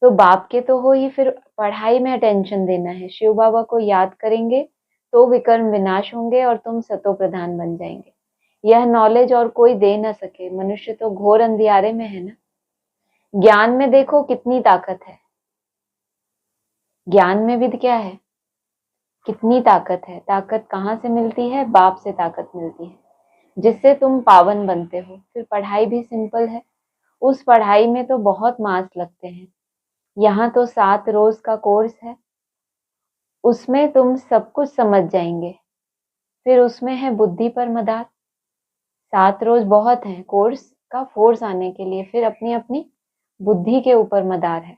[SPEAKER 1] तो बाप के तो हो ही, फिर पढ़ाई में अटेंशन देना है। शिव बाबा को याद करेंगे तो विकर्म विनाश होंगे और तुम सतो प्रधान बन जाएंगे। यह नॉलेज और कोई दे ना सके, मनुष्य तो घोर अंधियारे में है ना। ज्ञान में देखो कितनी ताकत है, ज्ञान में भी क्या है? कितनी ताकत है। ताकत कहाँ से मिलती है? बाप से ताकत मिलती है, जिससे तुम पावन बनते हो। फिर पढ़ाई भी सिंपल है, उस पढ़ाई में तो बहुत मास लगते हैं। यहाँ तो 7 रोज का कोर्स है, उसमें तुम सब कुछ समझ जाएंगे। फिर उसमें है बुद्धि पर मदार। 7 रोज बहुत है कोर्स का फोर्स आने के लिए, फिर अपनी अपनी बुद्धि के ऊपर मदार है।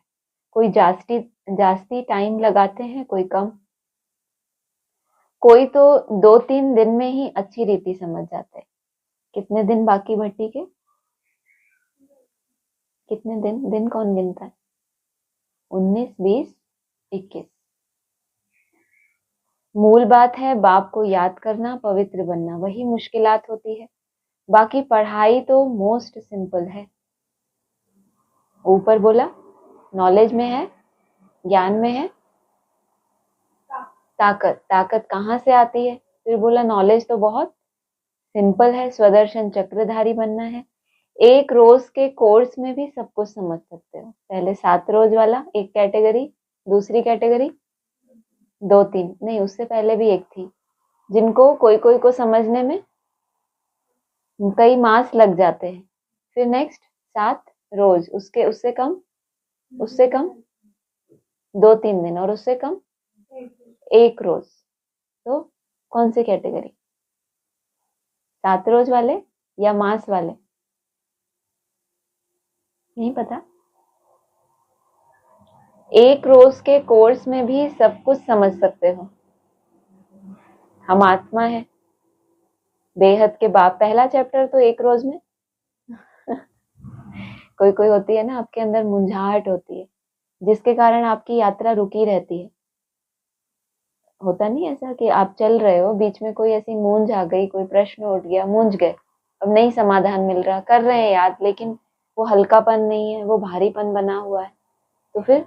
[SPEAKER 1] कोई जास्ती जास्ती टाइम लगाते हैं, कोई कम। कोई तो 2-3 दिन में ही अच्छी रीति समझ जाते हैं। कितने दिन बाकी भट्टी के? कितने दिन? दिन कौन गिनता है? 19, 20, 21। मूल बात है बाप को याद करना, पवित्र बनना, वही मुश्किलात होती है। बाकी पढ़ाई तो मोस्ट सिंपल है। ऊपर बोला नॉलेज में है, ज्ञान में है ताकत। ताकत कहाँ से आती है? फिर बोला नॉलेज तो बहुत सिंपल है, स्वदर्शन चक्रधारी बनना है। 1 रोज के कोर्स में भी सब कुछ समझ सकते हो। पहले 7 रोज वाला एक कैटेगरी, दूसरी कैटेगरी 2-3 नहीं, उससे पहले भी एक थी, जिनको कोई कोई को समझने में कई मास लग जाते हैं। फिर नेक्स्ट 7 रोज, उसके उससे कम, उससे कम 2-3 दिन, और उससे कम 1 रोज। तो कौन सी कैटेगरी? 7 रोज वाले या मास वाले? नहीं पता? एक रोज के कोर्स में भी सब कुछ समझ सकते हो। हम आत्मा है, बेहद के बाप, पहला चैप्टर तो एक रोज में। कोई कोई होती है ना, आपके अंदर मुंझाहट होती है जिसके कारण आपकी यात्रा रुकी रहती है। होता नहीं ऐसा कि आप चल रहे हो, बीच में कोई ऐसी मूंझ आ गई, कोई प्रश्न उठ गया, मूंझ गए, अब नहीं समाधान मिल रहा, कर रहे हैं याद लेकिन वो हल्कापन नहीं है, वो भारीपन बना हुआ है। तो फिर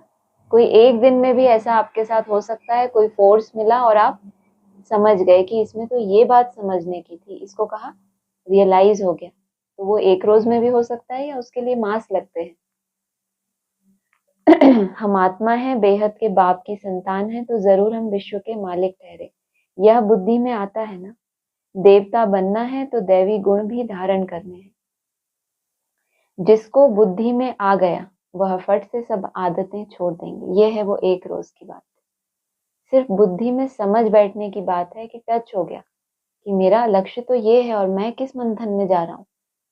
[SPEAKER 1] कोई एक दिन में भी ऐसा आपके साथ हो सकता है, कोई फोर्स मिला और आप समझ गए कि इसमें तो ये बात समझने की थी, इसको कहा रियलाइज हो गया। तो वो एक रोज में भी हो सकता है या उसके लिए मास लगते हैं। हम आत्मा है, बेहद के बाप की संतान है, तो जरूर हम विश्व के मालिक ठहरे। यह बुद्धि में आता है ना, देवता बनना है तो दैवी गुण भी धारण करने हैं। जिसको बुद्धि में आ गया वह फट से सब आदतें छोड़ देंगे। ये है वो एक रोज की बात। सिर्फ बुद्धि में समझ बैठने की बात है कि टच हो गया कि मेरा लक्ष्य तो ये है और मैं किस मंथन में जा रहा हूँ,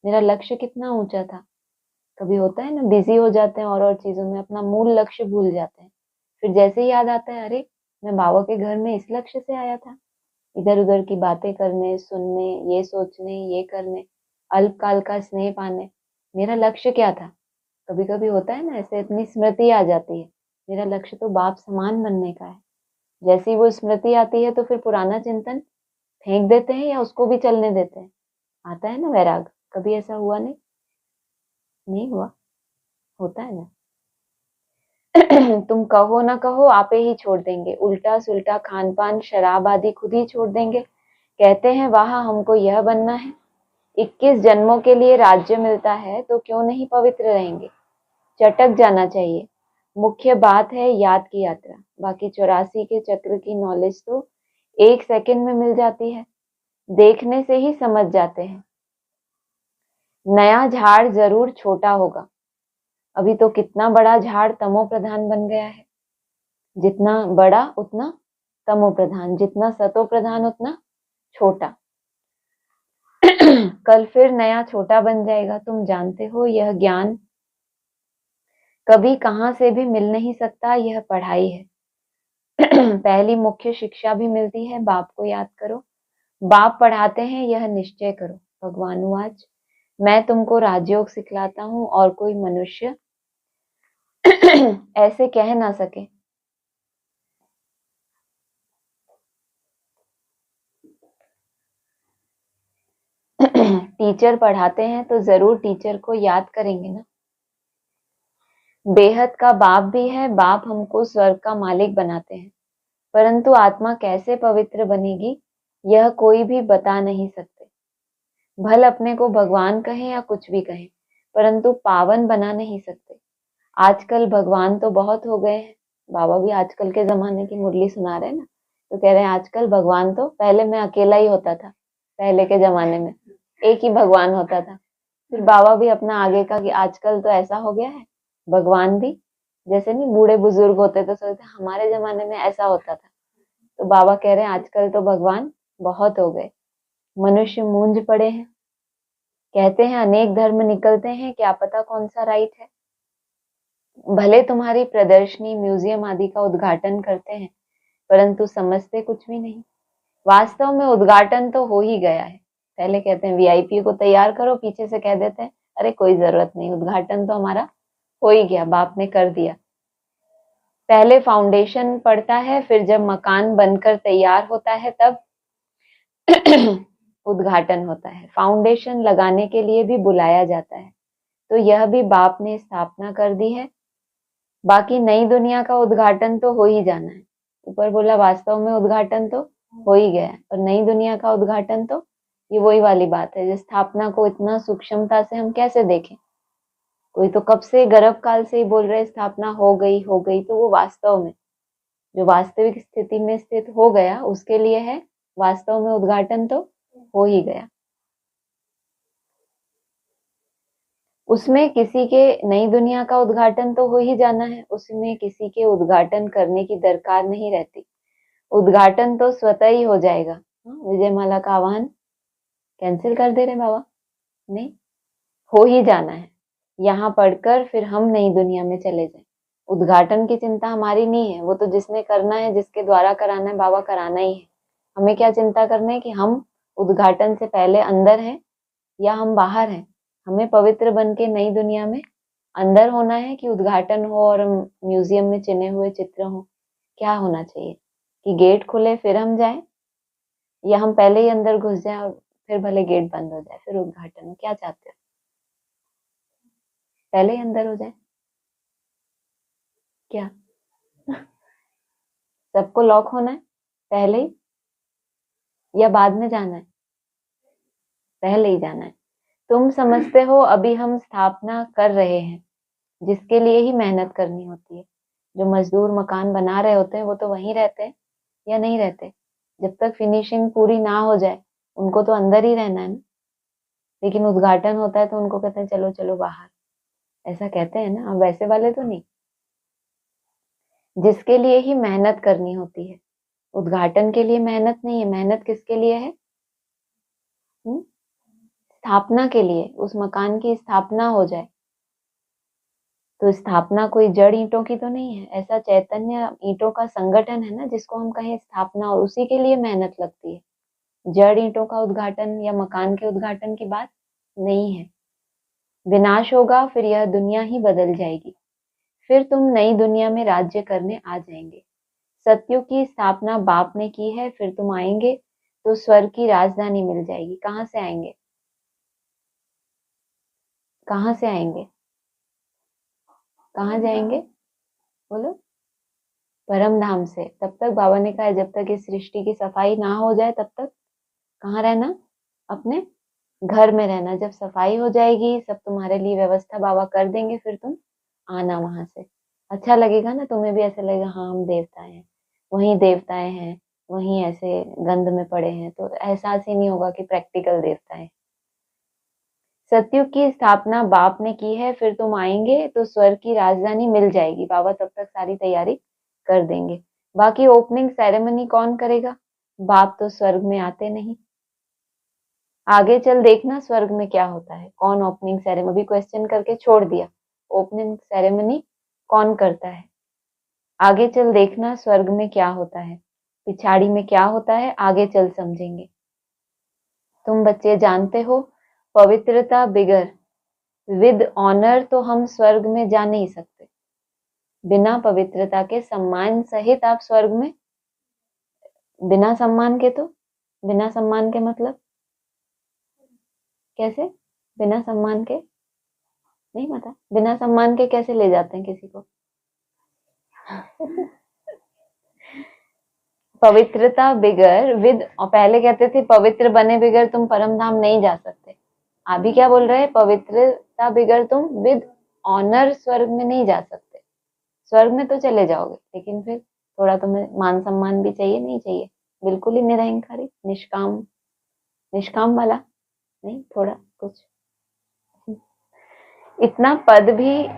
[SPEAKER 1] मेरा लक्ष्य कितना ऊंचा था। कभी होता है ना, बिजी हो जाते हैं और चीजों में, अपना मूल लक्ष्य भूल जाते हैं। फिर जैसे ही याद आता है, अरे मैं बाबा के घर में इस लक्ष्य से आया था, इधर उधर की बातें करने, सुनने, ये सोचने, ये करने, अल्पकाल का स्नेह पाने, मेरा लक्ष्य क्या था। कभी कभी होता है ना ऐसे, इतनी स्मृति आ जाती है, मेरा लक्ष्य तो बाप समान बनने का है। जैसी वो स्मृति आती है तो फिर पुराना चिंतन फेंक देते हैं या उसको भी चलने देते हैं। आता है ना वैराग। कभी ऐसा हुआ नहीं? नहीं हुआ? होता है ना। तुम कहो ना कहो आपे ही छोड़ देंगे, उल्टा सुल्टा खान पान शराब आदि खुद ही छोड़ देंगे। कहते हैं वहां हमको यह बनना है, 21 जन्मों के लिए राज्य मिलता है तो क्यों नहीं पवित्र रहेंगे। चटक जाना चाहिए। मुख्य बात है याद की यात्रा, बाकी 84 के चक्र की नॉलेज तो 1 सेकंड में मिल जाती है, देखने से ही समझ जाते हैं। नया झाड़ जरूर छोटा होगा, अभी तो कितना बड़ा झाड़ तमो प्रधान बन गया है। जितना बड़ा उतना तमो प्रधान, जितना सतो प्रधान उतना छोटा। कल फिर नया छोटा बन जाएगा। तुम जानते हो यह ज्ञान कभी कहां से भी मिल नहीं सकता, यह पढ़ाई है। पहली मुख्य शिक्षा भी मिलती है, बाप को याद करो, बाप पढ़ाते हैं यह निश्चय करो। भगवानुवाच, मैं तुमको राजयोग सिखलाता हूँ और कोई मनुष्य ऐसे कह ना सके। टीचर पढ़ाते हैं तो जरूर टीचर को याद करेंगे ना। बेहद का बाप भी है, बाप हमको स्वर्ग का मालिक बनाते हैं, परंतु आत्मा कैसे पवित्र बनेगी यह कोई भी बता नहीं सकते। भल अपने को भगवान कहें या कुछ भी कहें, परंतु पावन बना नहीं सकते। आजकल भगवान तो बहुत हो गए हैं, बाबा भी आजकल के जमाने की मुरली सुना रहे हैं ना, तो कह रहे हैं आजकल भगवान तो, पहले मैं अकेला ही होता था, पहले के जमाने में एक ही भगवान होता था। फिर बाबा भी अपना आगे का कि आजकल तो ऐसा हो गया है, भगवान भी जैसे नहीं बूढ़े बुजुर्ग होते तो सोचते हमारे जमाने में ऐसा होता था। तो बाबा कह रहे हैं आजकल तो भगवान बहुत हो गए, मनुष्य मूंझ पड़े हैं। कहते हैं अनेक धर्म निकलते हैं, क्या पता कौन सा राइट है। भले तुम्हारी प्रदर्शनी, म्यूजियम आदि का उद्घाटन करते हैं, परंतु समझते कुछ भी नहीं। वास्तव में उद्घाटन तो हो ही गया है। पहले कहते हैं वीआईपी को तैयार करो, पीछे से कह देते हैं अरे कोई जरूरत नहीं, उद्घाटन तो हमारा हो ही गया, बाप ने कर दिया। पहले फाउंडेशन पड़ता है, फिर जब मकान बनकर तैयार होता है तब उद्घाटन होता है। फाउंडेशन लगाने के लिए भी बुलाया जाता है, तो यह भी बाप ने स्थापना कर दी है। बाकी नई दुनिया का उद्घाटन तो हो ही जाना है। ऊपर बोला वास्तव में उद्घाटन तो हो ही गया है, और नई दुनिया का उद्घाटन तो ये वही वाली बात है, जिस स्थापना को इतना सूक्ष्मता से हम कैसे देखें। कोई तो कब से गर्भ काल से ही बोल रहे स्थापना हो गई हो गई, तो वो वास्तव में जो वास्तविक स्थिति में स्थित हो गया उसके लिए है, वास्तव में उद्घाटन तो हो ही गया। उसमें किसी के नई दुनिया का उद्घाटन तो हो ही जाना है, उसमें किसी के उद्घाटन करने की दरकार नहीं रहती। उद्घाटन तो स्वतः ही हो जाएगा। विजयमाला का आह्वान कैंसिल कर दे रहे बाबा? नहीं, हो ही जाना है। यहाँ पढ़कर फिर हम नई दुनिया में चले जाएं। उद्घाटन की चिंता हमारी नहीं है, वो तो जिसने करना है, जिसके द्वारा कराना है, बाबा कराना ही है। हमें क्या चिंता करना है कि हम उद्घाटन से पहले अंदर हैं या हम बाहर हैं। हमें पवित्र बन के नई दुनिया में अंदर होना है कि उद्घाटन हो और म्यूजियम में चिने हुए चित्र हो। क्या होना चाहिए कि गेट खुले फिर हम जाएं, या हम पहले ही अंदर घुस जाएं और फिर भले गेट बंद हो जाए फिर उद्घाटन हो। क्या चाहते हो, पहले ही अंदर हो जाए क्या? सबको लॉक होना है पहले ही या बाद में जाना है? पहले ही जाना है। तुम समझते हो अभी हम स्थापना कर रहे हैं, जिसके लिए ही मेहनत करनी होती है। जो मजदूर मकान बना रहे होते हैं वो तो वहीं रहते हैं या नहीं रहते? जब तक फिनिशिंग पूरी ना हो जाए उनको तो अंदर ही रहना है ना। लेकिन उद्घाटन होता है तो उनको कहते हैं चलो चलो बाहर, ऐसा कहते हैं ना। अब वैसे वाले तो नहीं, जिसके लिए ही मेहनत करनी होती है। उद्घाटन के लिए मेहनत नहीं है। मेहनत किसके लिए है? स्थापना के लिए, उस मकान की स्थापना हो जाए। तो स्थापना कोई जड़ ईंटों की तो नहीं है। ऐसा चैतन्य ईंटों का संगठन है ना जिसको हम कहें स्थापना, और उसी के लिए मेहनत लगती है। जड़ ईंटों का उद्घाटन या मकान के उद्घाटन की बात नहीं है। विनाश होगा फिर यह दुनिया ही बदल जाएगी, फिर तुम नई दुनिया में राज्य करने आ जाएंगे। सत्युग की स्थापना बाप ने की है, फिर तुम आएंगे तो स्वर्ग की राजधानी मिल जाएगी। कहाँ से आएंगे? कहाँ से आएंगे? कहाँ जाएंगे बोलो? परम धाम से। तब तक बाबा ने कहा है जब तक इस सृष्टि की सफाई ना हो जाए तब तक कहाँ रहना? अपने घर में रहना। जब सफाई हो जाएगी, सब तुम्हारे लिए व्यवस्था बाबा कर देंगे, फिर तुम आना वहां से। अच्छा लगेगा ना, तुम्हें भी ऐसा लगेगा हाँ हम देवताएं हैं, वहीं देवताएं हैं, वहीं ऐसे गंध में पड़े हैं। तो एहसास ही नहीं होगा कि प्रैक्टिकल देवताएं। सत्युग की स्थापना बाप ने की है, फिर तुम आएंगे तो स्वर्ग की राजधानी मिल जाएगी। बाबा तब तक सारी तैयारी कर देंगे। बाकी ओपनिंग सेरेमनी कौन करेगा? बाप तो स्वर्ग में आते नहीं। आगे चल देखना स्वर्ग में क्या होता है। कौन ओपनिंग सेरेमनी, अभी क्वेश्चन करके छोड़ दिया, ओपनिंग सेरेमनी कौन करता है? आगे चल देखना स्वर्ग में क्या होता है, पिछाड़ी में क्या होता है, आगे चल समझेंगे। तुम बच्चे जानते हो पवित्रता बिगर विद ऑनर तो हम स्वर्ग में जा नहीं सकते। बिना पवित्रता के सम्मान सहित आप स्वर्ग में, बिना सम्मान के तो, बिना सम्मान के मतलब कैसे? बिना सम्मान के नहीं पता, बिना सम्मान के कैसे ले जाते हैं किसी को? पवित्रता बिगर विद, और पहले कहते थे पवित्र बने बिगर तुम परम धाम नहीं जा सकते। अभी क्या बोल रहे हैं? पवित्रता बिगर तुम विद ऑनर स्वर्ग में नहीं जा सकते। स्वर्ग में तो चले जाओगे लेकिन फिर थोड़ा तुम्हें मान सम्मान भी चाहिए, नहीं चाहिए? बिल्कुल ही निरहंकारी निष्काम, निष्काम वाला नहीं, थोड़ा कुछ। इतना पद भी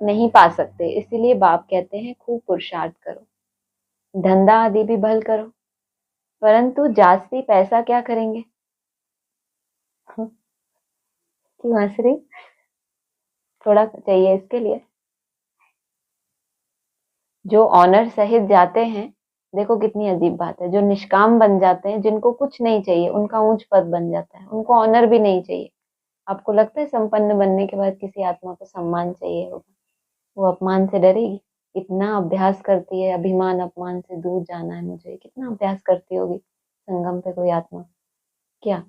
[SPEAKER 1] नहीं पा सकते, इसीलिए बाप कहते हैं खूब पुरुषार्थ करो, धंधा आदि भी भल करो, परंतु जास्ती पैसा क्या करेंगे? क्यों हंस रही? थोड़ा चाहिए इसके लिए। जो ऑनर सहित जाते हैं, देखो कितनी अजीब बात है, जो निष्काम बन जाते हैं, जिनको कुछ नहीं चाहिए, उनका ऊंच पद बन जाता है, उनको ऑनर भी नहीं चाहिए। आपको लगता है संपन्न बनने के बाद किसी आत्मा को सम्मान चाहिए होगा? वो अपमान से डरेगी? इतना अभ्यास करती है, अभिमान अपमान से दूर जाना है मुझे, कितना अभ्यास करती होगी संगम पे कोई आत्मा। क्या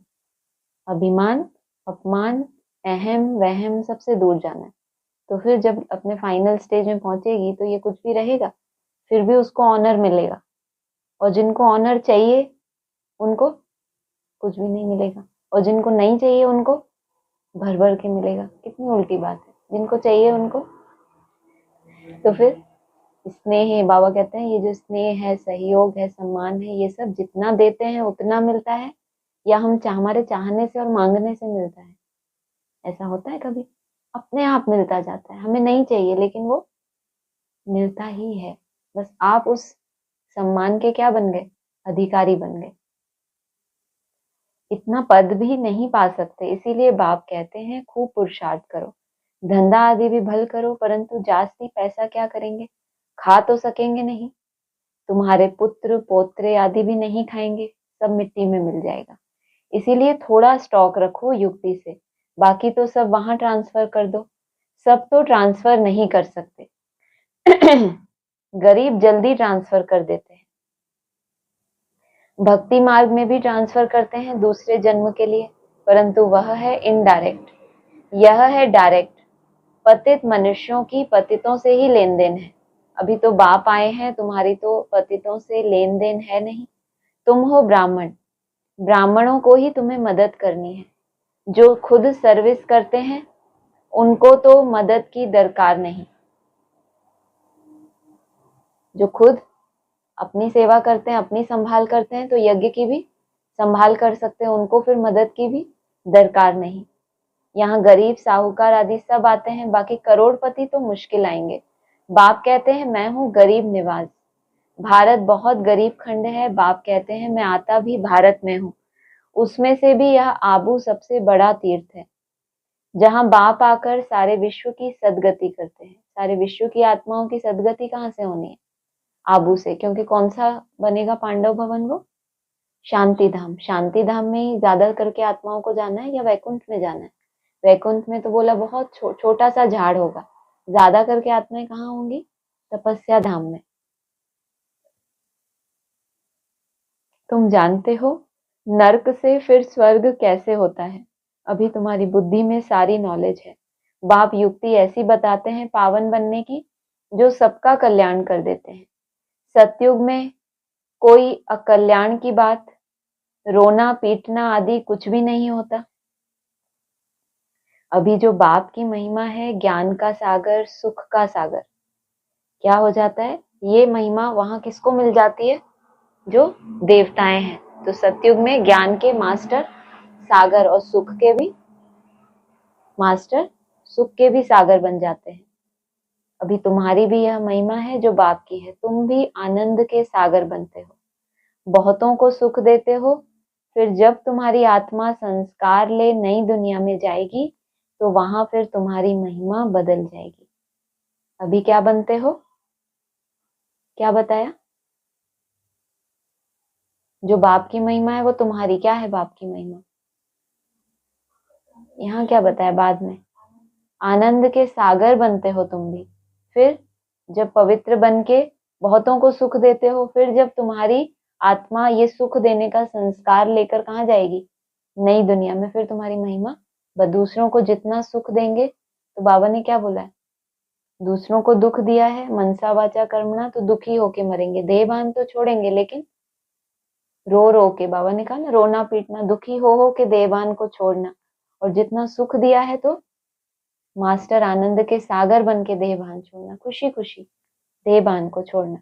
[SPEAKER 1] अभिमान अपमान अहम वहम सबसे दूर जाना है। तो फिर जब अपने फाइनल स्टेज में पहुंचेगी तो ये कुछ भी रहेगा, फिर भी उसको ऑनर मिलेगा। और जिनको ऑनर चाहिए उनको कुछ भी नहीं मिलेगा, और जिनको नहीं चाहिए उनको भर भर के मिलेगा। कितनी उल्टी बात है, जिनको चाहिए उनको। तो फिर स्नेह, बाबा कहते हैं ये जो स्नेह है, सहयोग है, सम्मान है, ये सब जितना देते हैं उतना मिलता है, या हम हमारे चाहने से और मांगने से मिलता है? ऐसा होता है कभी? अपने आप मिलता जाता है, हमें नहीं चाहिए लेकिन वो मिलता ही है। बस आप उस सम्मान के क्या बन गए? अधिकारी बन गए। इतना पद भी नहीं पा सकते, इसीलिए बाप कहते हैं खूब पुरुषार्थ करो, धंधा आदि भी भल करो, परंतु जास्ती पैसा क्या करेंगे? खा तो सकेंगे नहीं, तुम्हारे पुत्र पोत्रे आदि भी नहीं खाएंगे, सब मिट्टी में मिल जाएगा। इसीलिए थोड़ा स्टॉक रखो युक्ति से, बाकी तो सब वहां ट्रांसफर कर दो। सब तो ट्रांसफर नहीं कर सकते गरीब जल्दी ट्रांसफर कर देते हैं। भक्ति मार्ग में भी ट्रांसफर करते हैं दूसरे जन्म के लिए, परंतु वह है इनडायरेक्ट, यह है डायरेक्ट। पतित मनुष्यों की पतितों से ही लेन देन है। अभी तो बाप आए हैं, तुम्हारी तो पतितों से लेन देन है नहीं। तुम हो ब्राह्मण, ब्राह्मणों को ही तुम्हें मदद करनी है। जो खुद सर्विस करते हैं उनको तो मदद की दरकार नहीं। जो खुद अपनी सेवा करते हैं, अपनी संभाल करते हैं, तो यज्ञ की भी संभाल कर सकते हैं, उनको फिर मदद की भी दरकार नहीं। यहाँ गरीब साहूकार आदि सब आते हैं, बाकी करोड़पति तो मुश्किल आएंगे। बाप कहते हैं मैं हूँ गरीब निवाज, भारत बहुत गरीब खंड है। बाप कहते हैं मैं आता भी भारत में हूँ, उसमें से भी यह आबू सबसे बड़ा तीर्थ है, जहाँ बाप आकर सारे विश्व की सदगति करते हैं। सारे विश्व की आत्माओं की सदगति कहाँ से होनी है? आबू से, क्योंकि कौन सा बनेगा पांडव भवन? वो शांति धाम। शांति धाम में ही ज्यादा करके आत्माओं को जाना है या वैकुंठ में जाना है? वैकुंठ में तो बोला बहुत छोटा सा झाड़ होगा, ज्यादा करके आत्माएं कहाँ होंगी? तपस्या धाम में। तुम जानते हो नर्क से फिर स्वर्ग कैसे होता है? अभी तुम्हारी बुद्धि में सारी नॉलेज है। बाप युक्ति ऐसी बताते हैं पावन बनने की, जो सबका कल्याण कर देते हैं। सतयुग में कोई अकल्याण की बात, रोना पीटना आदि कुछ भी नहीं होता। अभी जो बाप की महिमा है, ज्ञान का सागर, सुख का सागर, क्या हो जाता है? ये महिमा वहां किसको मिल जाती है? जो देवताएं हैं। तो सतयुग में ज्ञान के मास्टर सागर और सुख के भी मास्टर, सुख के भी सागर बन जाते हैं। अभी तुम्हारी भी यह महिमा है जो बाप की है, तुम भी आनंद के सागर बनते हो, बहुतों को सुख देते हो। फिर जब तुम्हारी आत्मा संस्कार ले नई दुनिया में जाएगी, तो वहां फिर तुम्हारी महिमा बदल जाएगी। अभी क्या बनते हो? क्या बताया? जो बाप की महिमा है वो तुम्हारी। क्या है बाप की महिमा? यहाँ क्या बताया बाद में? आनंद के सागर बनते हो तुम भी। फिर जब पवित्र बन के बहुतों को सुख देते हो, फिर जब तुम्हारी आत्मा ये सुख देने का संस्कार लेकर कहाँ जाएगी? नई दुनिया में। फिर तुम्हारी महिमा दूसरों को जितना सुख देंगे, तो बाबा ने क्या बोला है? दूसरों को दुख दिया है, मनसा वाचा कर्मणा, तो दुखी होके मरेंगे। देहभान तो छोड़ेंगे, लेकिन रो रो के, बाबा ने कहा ना, रोना पीटना, दुखी हो के देहभान को छोड़ना। और जितना सुख दिया है, तो मास्टर आनंद के सागर बन के देहभान छोड़ना, खुशी खुशी देहभान को छोड़ना।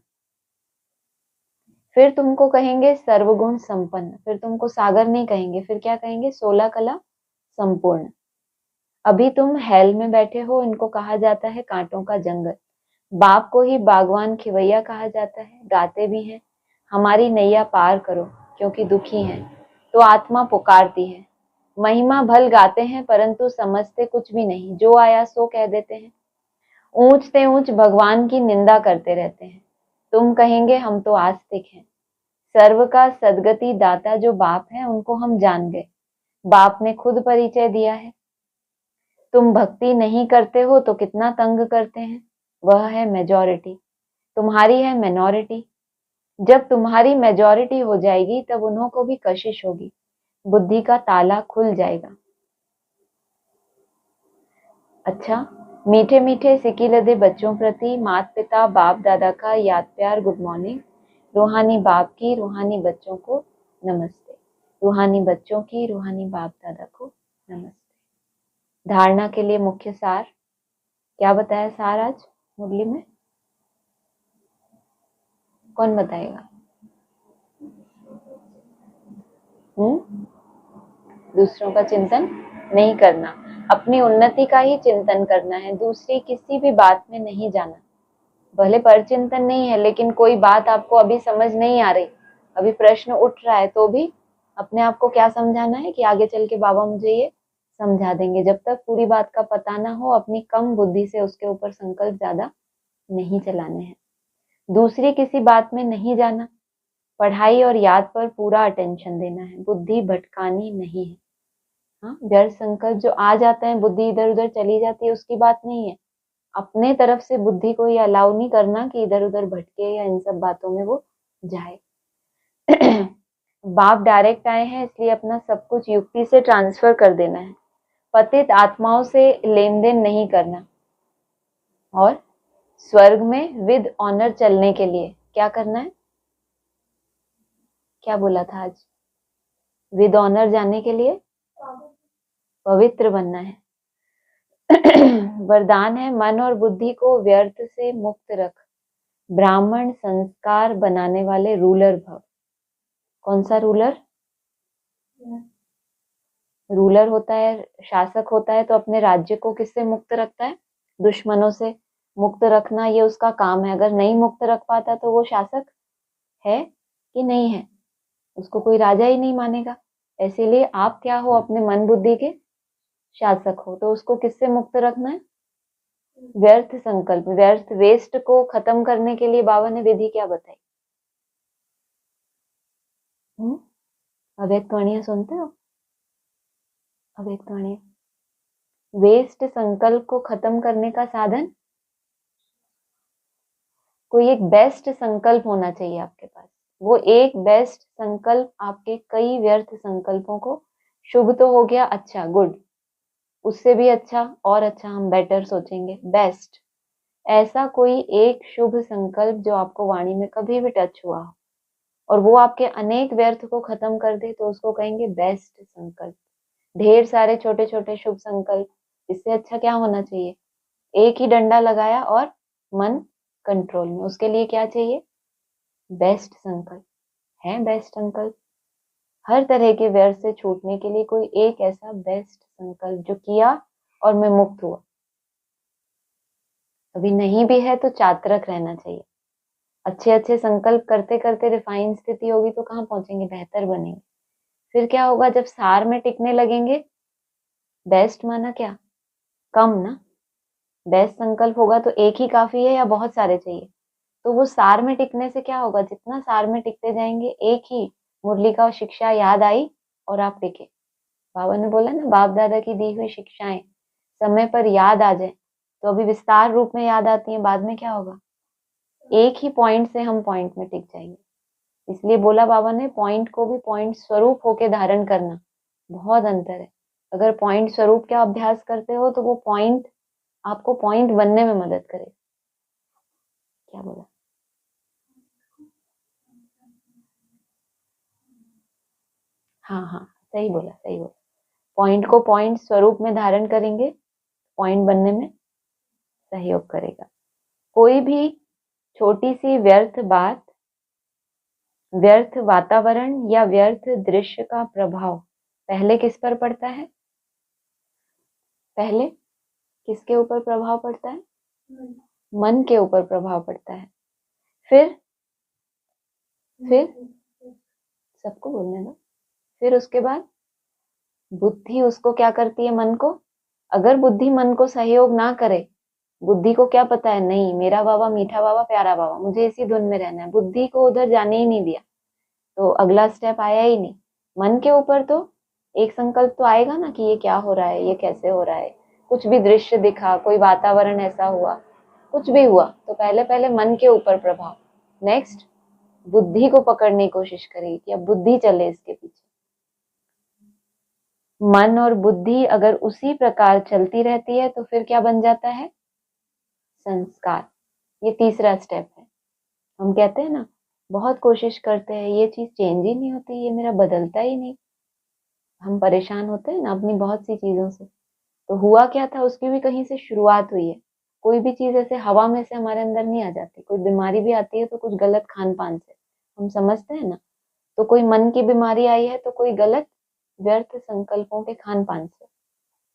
[SPEAKER 1] फिर तुमको कहेंगे सर्वगुण संपन्न, फिर तुमको सागर नहीं कहेंगे, फिर क्या कहेंगे? 16 कला संपूर्ण। अभी तुम हेल में बैठे हो, इनको कहा जाता है कांटों का जंगल। बाप को ही बागवान खिवैया कहा जाता है, गाते भी हैं हमारी नैया पार करो, क्योंकि दुखी हैं तो आत्मा पुकारती है। महिमा भल गाते हैं, परंतु समझते कुछ भी नहीं, जो आया सो कह देते हैं। ऊंच से ऊंच भगवान की निंदा करते रहते हैं। तुम कहेंगे हम तो आस्तिक हैं। सर्व का सदगति दाता जो बाप है, उनको हम जान गए। बाप ने खुद परिचय दिया है। तुम भक्ति नहीं करते हो तो कितना तंग करते हैं, वह है मेजॉरिटी, तुम्हारी है मिनॉरिटी। जब तुम्हारी मेजॉरिटी हो जाएगी, तब उन्हों को भी कशिश होगी, बुद्धि का ताला खुल जाएगा। अच्छा, मीठे मीठे सिकी लदे बच्चों प्रति माता पिता बाप दादा का याद प्यार गुड मॉर्निंग। रूहानी बाप की रूहानी बच्चों को नमस्ते। रूहानी बच्चों की रूहानी बाप दादा को नमस्ते। धारणा के लिए मुख्य सार क्या बताया? सार आज मुरली में कौन बताएगा? दूसरों का चिंतन नहीं करना, अपनी उन्नति का ही चिंतन करना है, दूसरी किसी भी बात में नहीं जाना। भले पर चिंतन नहीं है, लेकिन कोई बात आपको अभी समझ नहीं आ रही, अभी प्रश्न उठ रहा है, तो भी अपने आप को क्या समझाना है कि आगे चल के बाबा मुझे ये समझा देंगे। जब तक पूरी बात का पता ना हो, अपनी कम बुद्धि से उसके ऊपर संकल्प ज्यादा नहीं चलाने हैं। दूसरी किसी बात में नहीं जाना, पढ़ाई और याद पर पूरा अटेंशन देना है, बुद्धि भटकानी नहीं है। हाँ, व्यर्थ संकल्प जो आ जाता है, बुद्धि इधर उधर चली जाती है, उसकी बात नहीं है। अपने तरफ से बुद्धि को ये अलाउ नहीं करना कि इधर उधर भटके या इन सब बातों में वो जाए। बाप डायरेक्ट आए हैं, इसलिए अपना सब कुछ युक्ति से ट्रांसफर कर देना है। पतित आत्माओं से लेन देन नहीं करना, और स्वर्ग में विद ऑनर चलने के लिए क्या करना है? क्या बोला था आज? विद ऑनर जाने के लिए पवित्र बनना है। वरदान है, मन और बुद्धि को व्यर्थ से मुक्त रख, ब्राह्मण संस्कार बनाने वाले रूलर भव। कौन सा रूलर? रूलर होता है, शासक होता है, तो अपने राज्य को किससे मुक्त रखता है? दुश्मनों से मुक्त रखना, ये उसका काम है। अगर नहीं मुक्त रख पाता तो वो शासक है कि नहीं है? उसको कोई राजा ही नहीं मानेगा। इसीलिए आप क्या हो? अपने मन बुद्धि के शासक हो। तो उसको किससे मुक्त रखना है? व्यर्थ संकल्प, व्यर्थ वेस्ट को खत्म करने के लिए बाबा ने विधि क्या बताई? अव्यक्त वाणियां सुनते हो? अव्यक्त वाणियां, वेस्ट संकल्प को खत्म करने का साधन, कोई एक बेस्ट संकल्प होना चाहिए आपके पास। वो एक बेस्ट संकल्प आपके कई व्यर्थ संकल्पों को, शुभ तो हो गया, अच्छा, गुड, उससे भी अच्छा और अच्छा, हम बेटर सोचेंगे, बेस्ट। ऐसा कोई एक शुभ संकल्प जो आपको वाणी में कभी भी टच हुआ हो और वो आपके अनेक व्यर्थ को खत्म कर दे, तो उसको कहेंगे बेस्ट संकल्प। ढेर सारे छोटे छोटे शुभ संकल्प, इससे अच्छा क्या होना चाहिए? एक ही डंडा लगाया और मन कंट्रोल में। उसके लिए क्या चाहिए? बेस्ट संकल्प। है बेस्ट संकल्प? हर तरह के व्यर्थ से छूटने के लिए कोई एक ऐसा बेस्ट संकल्प जो किया और मैं मुक्त हुआ। अभी नहीं भी है तो चातरक रहना चाहिए। अच्छे अच्छे संकल्प करते करते रिफाइन स्थिति होगी तो कहाँ पहुंचेंगे? बेहतर बनेंगे। फिर क्या होगा? जब सार में टिकने लगेंगे, बेस्ट माना क्या? कम ना। बेस्ट संकल्प होगा तो एक ही काफी है या बहुत सारे चाहिए? तो वो सार में टिकने से क्या होगा? जितना सार में टिकते जाएंगे, एक ही मुरली का शिक्षा याद आई और आप टिके। बाबा ने बोला ना, बाप दादा की दी हुई शिक्षाएं समय पर याद आ जाए तो अभी विस्तार रूप में याद आती हैं, बाद में क्या होगा? एक ही पॉइंट से हम पॉइंट में टिक जाएंगे। इसलिए बोला बाबा ने, पॉइंट को भी पॉइंट स्वरूप होके धारण करना, बहुत अंतर है। अगर पॉइंट स्वरूप का अभ्यास करते हो तो वो पॉइंट आपको पॉइंट बनने में मदद करे। क्या बोला? हाँ हाँ, सही बोला, सही बोला। पॉइंट को पॉइंट स्वरूप में धारण करेंगे, पॉइंट बनने में सहयोग करेगा। कोई भी छोटी सी व्यर्थ बात, व्यर्थ वातावरण या व्यर्थ दृश्य का प्रभाव पहले किस पर पड़ता है? पहले किसके ऊपर प्रभाव पड़ता है? मन के ऊपर प्रभाव पड़ता है। फिर सबको बोलने दो। फिर उसके बाद बुद्धि उसको क्या करती है? मन को। अगर बुद्धि मन को सहयोग ना करे, बुद्धि को क्या पता है? नहीं, मेरा बाबा मीठा बाबा, प्यारा बाबा, मुझे इसी धुन में रहना है, बुद्धि को उधर जाने ही नहीं दिया, तो अगला स्टेप आया ही नहीं। मन के ऊपर तो एक संकल्प तो आएगा ना कि ये क्या हो रहा है, ये कैसे हो रहा है। कुछ भी दृश्य दिखा, कोई वातावरण ऐसा हुआ, कुछ भी हुआ, तो पहले पहले मन के ऊपर प्रभाव, नेक्स्ट बुद्धि को पकड़ने की कोशिश करेगी कि अब बुद्धि चले इसके पीछे। मन और बुद्धि अगर उसी प्रकार चलती रहती है तो फिर क्या बन जाता है? संस्कार। ये तीसरा स्टेप है। हम कहते हैं ना, बहुत कोशिश करते हैं, ये चीज चेंज ही नहीं होती, ये मेरा बदलता ही नहीं। हम परेशान होते हैं ना अपनी बहुत सी चीजों से। तो हुआ क्या था? उसकी भी कहीं से शुरुआत हुई है। कोई भी चीज ऐसे हवा में से हमारे अंदर नहीं आ जाती। कोई बीमारी भी आती है तो कुछ गलत खान पान से, हम समझते हैं ना। तो कोई मन की बीमारी आई है तो कोई गलत व्यर्थ संकल्पों के खान पान से।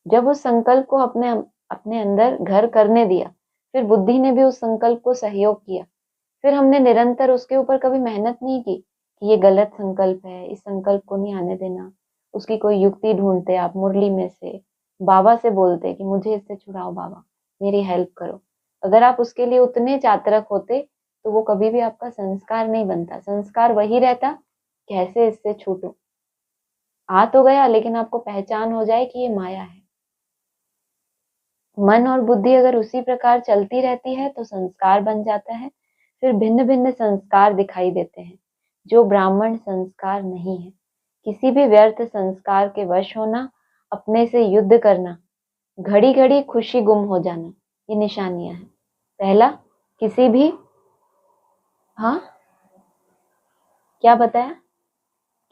[SPEAKER 1] जब उस संकल्प को अपने अपने अंदर घर करने दिया, फिर बुद्धि ने भी उस संकल्प को सहयोग किया। फिर हमने निरंतर उसके ऊपर कभी मेहनत नहीं की कि ये गलत संकल्प है, इस संकल्प को नहीं आने देना। उसकी कोई युक्ति ढूंढते आप मुरली में से, बाबा से बोलते कि मुझे इससे छुड़ाओ बाबा, मेरी हेल्प करो। अगर आप उसके लिए उतने चातरक होते तो वो कभी भी आपका संस्कार नहीं बनता। संस्कार वही रहता, कैसे इससे छूटूं। आ तो गया लेकिन आपको पहचान हो जाए कि ये माया है। मन और बुद्धि अगर उसी प्रकार चलती रहती है तो संस्कार बन जाता है। फिर भिन्न भिन्न संस्कार दिखाई देते हैं जो ब्राह्मण संस्कार नहीं है। किसी भी व्यर्थ संस्कार के वश होना, अपने से युद्ध करना, घड़ी घड़ी खुशी गुम हो जाना, ये निशानियां हैं। पहला, किसी भी, हाँ क्या बताया,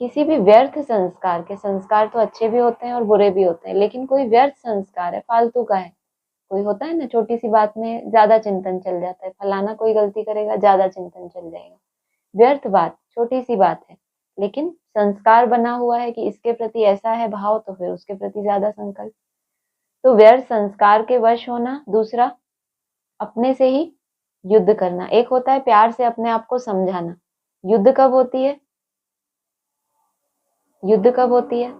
[SPEAKER 1] किसी भी व्यर्थ संस्कार के, संस्कार तो अच्छे भी होते हैं और बुरे भी होते हैं, लेकिन कोई व्यर्थ संस्कार है, फालतू का है। कोई होता है ना, छोटी सी बात में ज्यादा चिंतन चल जाता है, फलाना कोई गलती करेगा ज्यादा चिंतन चल जाएगा। व्यर्थ बात, छोटी सी बात है, लेकिन संस्कार बना हुआ है कि इसके प्रति ऐसा है भाव, तो फिर उसके प्रति ज्यादा संकल्प। तो व्यर्थ संस्कार के वश होना। दूसरा, अपने से ही युद्ध करना। एक होता है प्यार से अपने आप को समझाना। युद्ध कब होती है? युद्ध कब होती है?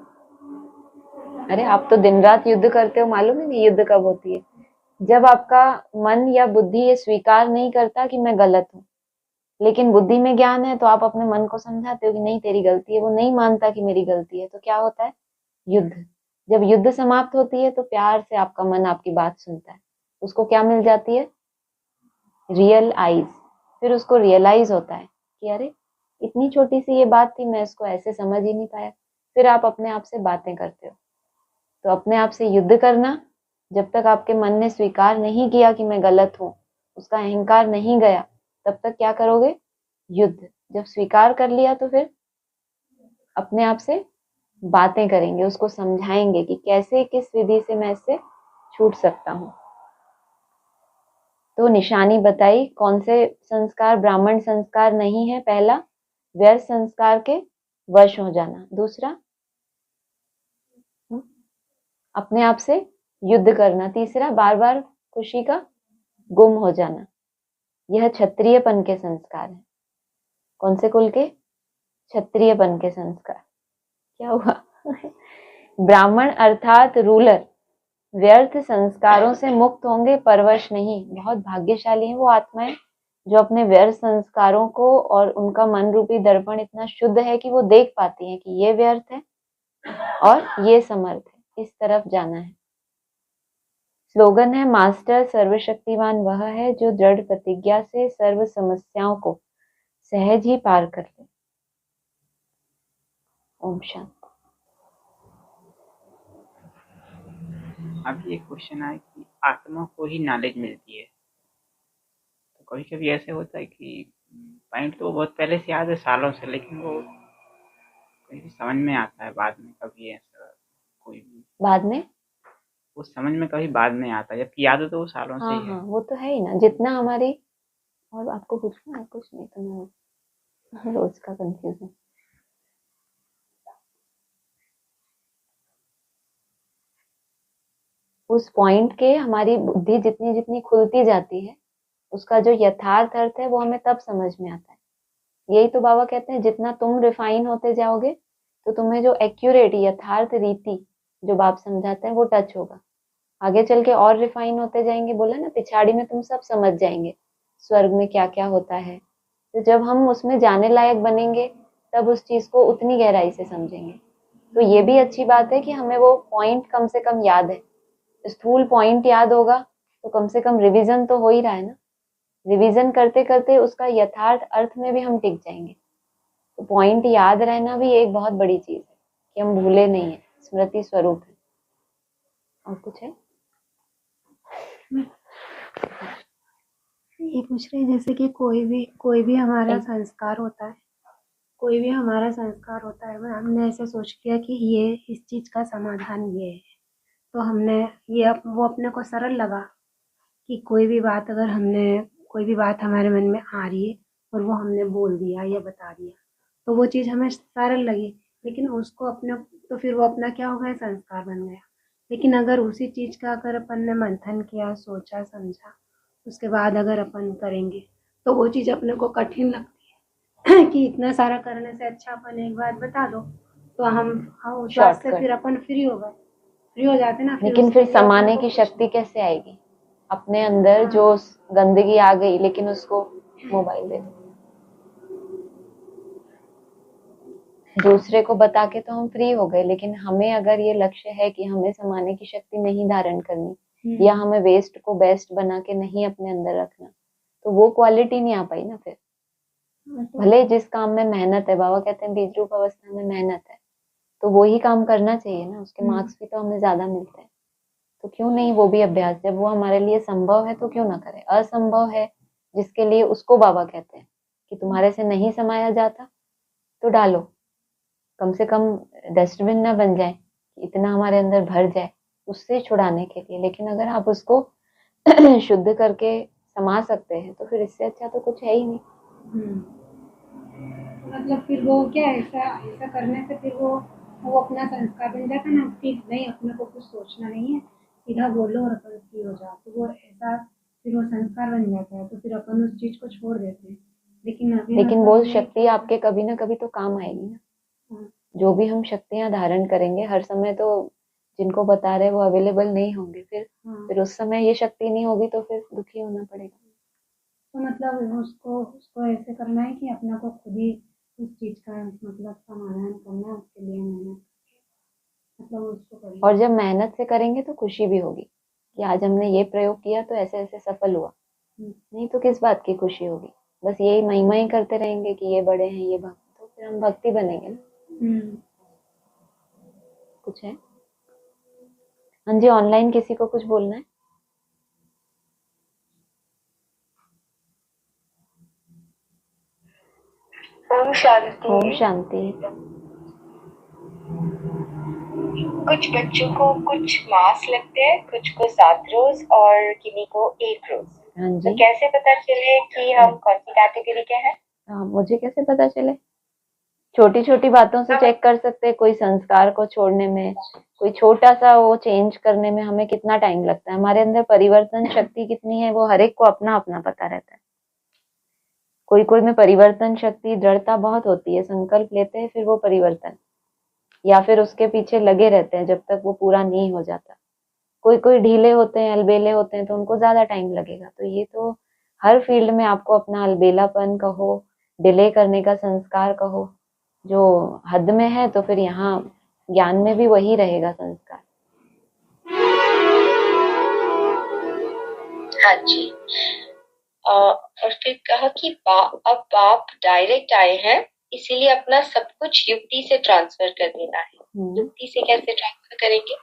[SPEAKER 1] अरे आप तो दिन रात युद्ध करते हो, मालूम है नहीं युद्ध कब होती है? जब आपका मन या बुद्धि ये स्वीकार नहीं करता कि मैं गलत हूं, लेकिन बुद्धि में ज्ञान है तो आप अपने मन को समझाते हो कि नहीं तेरी गलती है, वो नहीं मानता कि मेरी गलती है, तो क्या होता है? युद्ध। जब युद्ध समाप्त होती है तो प्यार से आपका मन आपकी बात सुनता है। उसको क्या मिल जाती है? Real eyes. फिर उसको रियलाइज होता है कि अरे इतनी छोटी सी ये बात थी, मैं इसको ऐसे समझ ही नहीं पाया। फिर आप अपने आप से बातें करते हो। तो अपने आप से युद्ध करना, जब तक आपके मन ने स्वीकार नहीं किया कि मैं गलत हूं, उसका अहंकार नहीं गया, तब तक क्या करोगे? युद्ध। जब स्वीकार कर लिया तो फिर अपने आप से बातें करेंगे, उसको समझाएंगे कि कैसे, किस विधि से मैं इससे छूट सकता हूं। तो निशानी बताई, कौन से संस्कार ब्राह्मण संस्कार नहीं है? पहला, व्यर्थ संस्कार के वश हो जाना। दूसरा, अपने आप से युद्ध करना। तीसरा, बार बार खुशी का गुम हो जाना। यह क्षत्रियपन के संस्कार है। कौन से कुल के? क्षत्रियपन के संस्कार। क्या हुआ? ब्राह्मण अर्थात रूलर व्यर्थ संस्कारों से मुक्त होंगे, परवश नहीं। बहुत भाग्यशाली है वो आत्माएं जो अपने व्यर्थ संस्कारों को, और उनका मन रूपी दर्पण इतना शुद्ध है कि वो देख पाती हैं कि ये व्यर्थ है और ये समर्थ है, इस तरफ जाना है। स्लोगन है, मास्टर सर्वशक्तिमान वह है जो दृढ़ प्रतिज्ञा से सर्व समस्याओं को सहज ही पार कर ले। ओम शांति।
[SPEAKER 2] अभी एक क्वेश्चन आया कि आत्मा को ही नॉलेज मिलती है, तो कभी कभी ऐसे होता है कि पॉइंट तो बहुत पहले से याद है सालों से, लेकिन वो कभी समझ में आता है बाद में, कभी ऐसा कोई भी
[SPEAKER 1] बाद में,
[SPEAKER 2] वो समझ में कभी बाद में आता है, जबकि याद हो तो वो सालों से
[SPEAKER 1] हाँ
[SPEAKER 2] ही
[SPEAKER 1] हाँ,
[SPEAKER 2] है।
[SPEAKER 1] वो तो है ही ना, जितना हमारी। और आपको पूछना है कुछ? नहीं तो मैं रोज का कंफ्यूजन। उस पॉइंट के हमारी बुद्धि जितनी जितनी खुलती जाती है, उसका जो यथार्थ अर्थ है वो हमें तब समझ में आता है। यही तो बाबा कहते हैं, जितना तुम रिफाइन होते जाओगे तो तुम्हें जो एक्यूरेट यथार्थ रीति जो बाप समझाते हैं वो टच होगा। आगे चल के और रिफाइन होते जाएंगे, बोला ना पिछाड़ी में तुम सब समझ जाएंगे स्वर्ग में क्या क्या होता है। तो जब हम उसमें जाने लायक बनेंगे तब उस चीज को उतनी गहराई से समझेंगे। तो ये भी अच्छी बात है कि हमें वो पॉइंट कम से कम याद है। स्थूल पॉइंट याद होगा तो कम से कम रिवीजन तो हो ही रहा है ना। रिवीजन करते करते उसका यथार्थ अर्थ में भी हम टिक जाएंगे। तो पॉइंट याद रहना भी एक बहुत बड़ी चीज है कि हम भूले नहीं है, स्मृति स्वरूप है। और कुछ है?
[SPEAKER 3] ये पूछ रहे हैं जैसे कि कोई भी हमारा संस्कार होता है, कोई भी हमारा संस्कार होता है, हमने ऐसे सोच लिया कि ये इस चीज का समाधान ये है, तो हमने वो अपने को सरल लगा कि कोई भी बात हमारे मन में आ रही है और वो हमने बोल दिया या बता दिया, तो वो चीज़ हमें सरल लगी, लेकिन उसको अपने, तो फिर वो अपना क्या हो गया, संस्कार बन गया। लेकिन अगर उसी चीज़ का अगर अपन ने मंथन किया, सोचा समझा, उसके बाद अगर अपन करेंगे तो वो चीज़ अपने को कठिन लगती है कि इतना सारा करने से अच्छा अपन एक बात बता दो तो हम उस बात से
[SPEAKER 1] शॉर्टकट।
[SPEAKER 3] फिर अपन फ्री हो गए। फ्री हो जाते ना,
[SPEAKER 1] लेकिन
[SPEAKER 3] उसके
[SPEAKER 1] फिर
[SPEAKER 3] लिए अपने
[SPEAKER 1] समाने
[SPEAKER 3] को
[SPEAKER 1] की
[SPEAKER 3] कुछ
[SPEAKER 1] शक्ति कैसे आएगी? अपने अंदर जो गंदगी आ गई, लेकिन उसको मोबाइल दे दो। दूसरे को बता के तो हम फ्री हो गए, लेकिन हमें अगर ये लक्ष्य है कि हमें समाने की शक्ति नहीं धारण करनी, या हमें वेस्ट को बेस्ट बना के नहीं अपने अंदर रखना, तो वो क्वालिटी नहीं आ पाई ना फिर। भले जिस काम में मेहनत है, बाबा कहते हैं बीज रूप अवस्था में मेहनत है, तो वो ही काम करना चाहिए ना, उसके मार्क्स भी तो हमें ज्यादा मिलते हैं। तो क्यों नहीं वो भी अभ्यास, जब वो हमारे लिए संभव है तो क्यों ना करें। असंभव है जिसके लिए, उसको बाबा कहते हैं कि तुम्हारे से नहीं समाया जाता तो डालो, कम से कम डस्टबिन ना बन जाए, इतना हमारे अंदर भर जाए उससे छुड़ाने के लिए। लेकिन अगर आप उसको शुद्ध करके समा सकते हैं तो फिर इससे अच्छा तो कुछ है ही नहीं।
[SPEAKER 3] मतलब फिर वो क्या, ऐसा ऐसा करने से फिर वो अपना संस्कार बन जाता ना कि नहीं, अपने को कुछ सोचना नहीं है, सीधा बोलो और अपन फ्री हो जाओ, तो वो ऐसा फिर वो संस्कार बन जाता है, तो फिर अपन उस चीज को छोड़ देते हैं। लेकिन अभी
[SPEAKER 1] लेकिन
[SPEAKER 3] मतलब
[SPEAKER 1] वो
[SPEAKER 3] ये
[SPEAKER 1] शक्ति आपके कभी ना कभी तो काम आएगी ना।
[SPEAKER 3] हाँ,
[SPEAKER 1] जो भी हम शक्तियां धारण करेंगे, हर समय तो जिनको बता रहे वो अवेलेबल नहीं होंगे, फिर उस समय ये शक्ति नहीं होगी तो फिर दुखी होना पड़ेगा।
[SPEAKER 3] तो मतलब उसको उसको ऐसे करना है कि अपना को खुद ही उस चीज का मतलब समाधान करना है, उसके लिए मेहनत मतलब उसको करना।
[SPEAKER 1] और जब मेहनत से करेंगे तो खुशी भी होगी कि आज हमने ये प्रयोग किया तो ऐसे ऐसे सफल हुआ। नहीं तो किस बात की खुशी होगी? बस यही महिमा ही करते रहेंगे कि ये बड़े हैं, ये भक्त, तो फिर हम भक्ति बनेंगे ना। कुछ है? हाँ जी, ऑनलाइन किसी को कुछ बोलना है?
[SPEAKER 4] ओम शांति।
[SPEAKER 1] ओम शांति।
[SPEAKER 4] कुछ बच्चों को कुछ मास लगते हैं, कुछ को 7 रोज और किन्हीं को 1 रोज।
[SPEAKER 1] हाँ
[SPEAKER 4] तो
[SPEAKER 1] जी।
[SPEAKER 4] कैसे पता चले कि हम कौन सी कैटेगरी के हैं?
[SPEAKER 1] मुझे कैसे पता चले? छोटी छोटी बातों से चेक कर सकते हैं। कोई संस्कार को छोड़ने में, कोई छोटा सा वो चेंज करने में हमें कितना टाइम लगता है, हमारे अंदर परिवर्तन शक्ति कितनी है, वो हर एक को अपना अपना पता रहता है। कोई कोई में परिवर्तन शक्ति, दृढ़ता बहुत होती है, संकल्प लेते हैं फिर वो परिवर्तन, या फिर उसके पीछे लगे रहते हैं जब तक वो पूरा नहीं हो जाता। कोई कोई ढीले होते हैं, अलबेले होते हैं, तो उनको ज्यादा टाइम लगेगा। तो ये तो हर फील्ड में आपको अपना अलबेलापन कहो, डिले करने का संस्कार कहो, जो हद में है, तो फिर यहाँ ज्ञान में भी वही रहेगा संस्कार।
[SPEAKER 4] हाँ जी। और फिर कहा कि अब बाप डायरेक्ट आए हैं, इसीलिए अपना सब कुछ युक्ति से ट्रांसफर कर देना है। युक्ति से कैसे ट्रांसफर करेंगे?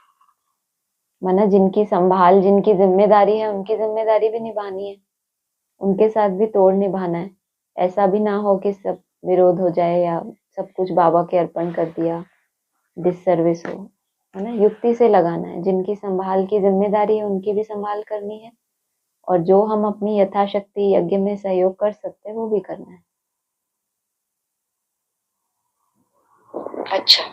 [SPEAKER 1] माना जिनकी संभाल, जिनकी जिम्मेदारी है, उनकी जिम्मेदारी भी निभानी है, उनके साथ भी तोड़ निभाना है। ऐसा भी ना हो कि सब विरोध हो जाए या सब कुछ बाबा के अर्पण कर दिया, डिससर्विस हो, है ना। युक्ति से लगाना है। जिनकी संभाल की जिम्मेदारी है उनकी भी संभाल करनी है, और जो हम अपनी यथाशक्ति यज्ञ में सहयोग कर सकते हैं वो भी करना है।
[SPEAKER 4] अच्छा।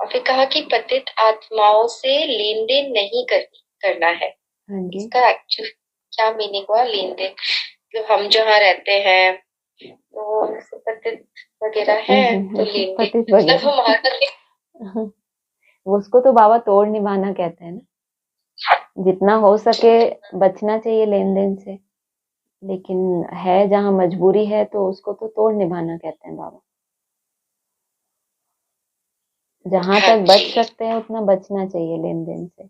[SPEAKER 4] और फिर कहा कि पतित आत्माओं से लेन देन नहीं करना है।
[SPEAKER 1] हाँ जी।
[SPEAKER 4] इसका एक्चुअल क्या मीनिंग हुआ, लेन देन? तो हम जहाँ रहते हैं तो पतित वगैरह है, तो लेन देन
[SPEAKER 1] पतित
[SPEAKER 4] मतलब
[SPEAKER 1] वगैरह
[SPEAKER 4] हमारा
[SPEAKER 1] उसको तो बाबा तोड़ निभाना कहते हैं ना। जितना हो सके बचना चाहिए लेन देन से, लेकिन है जहाँ मजबूरी है तो उसको तो तोड़ निभाना कहते हैं बाबा। जहां तक बच सकते हैं उतना बचना चाहिए लेन देन से।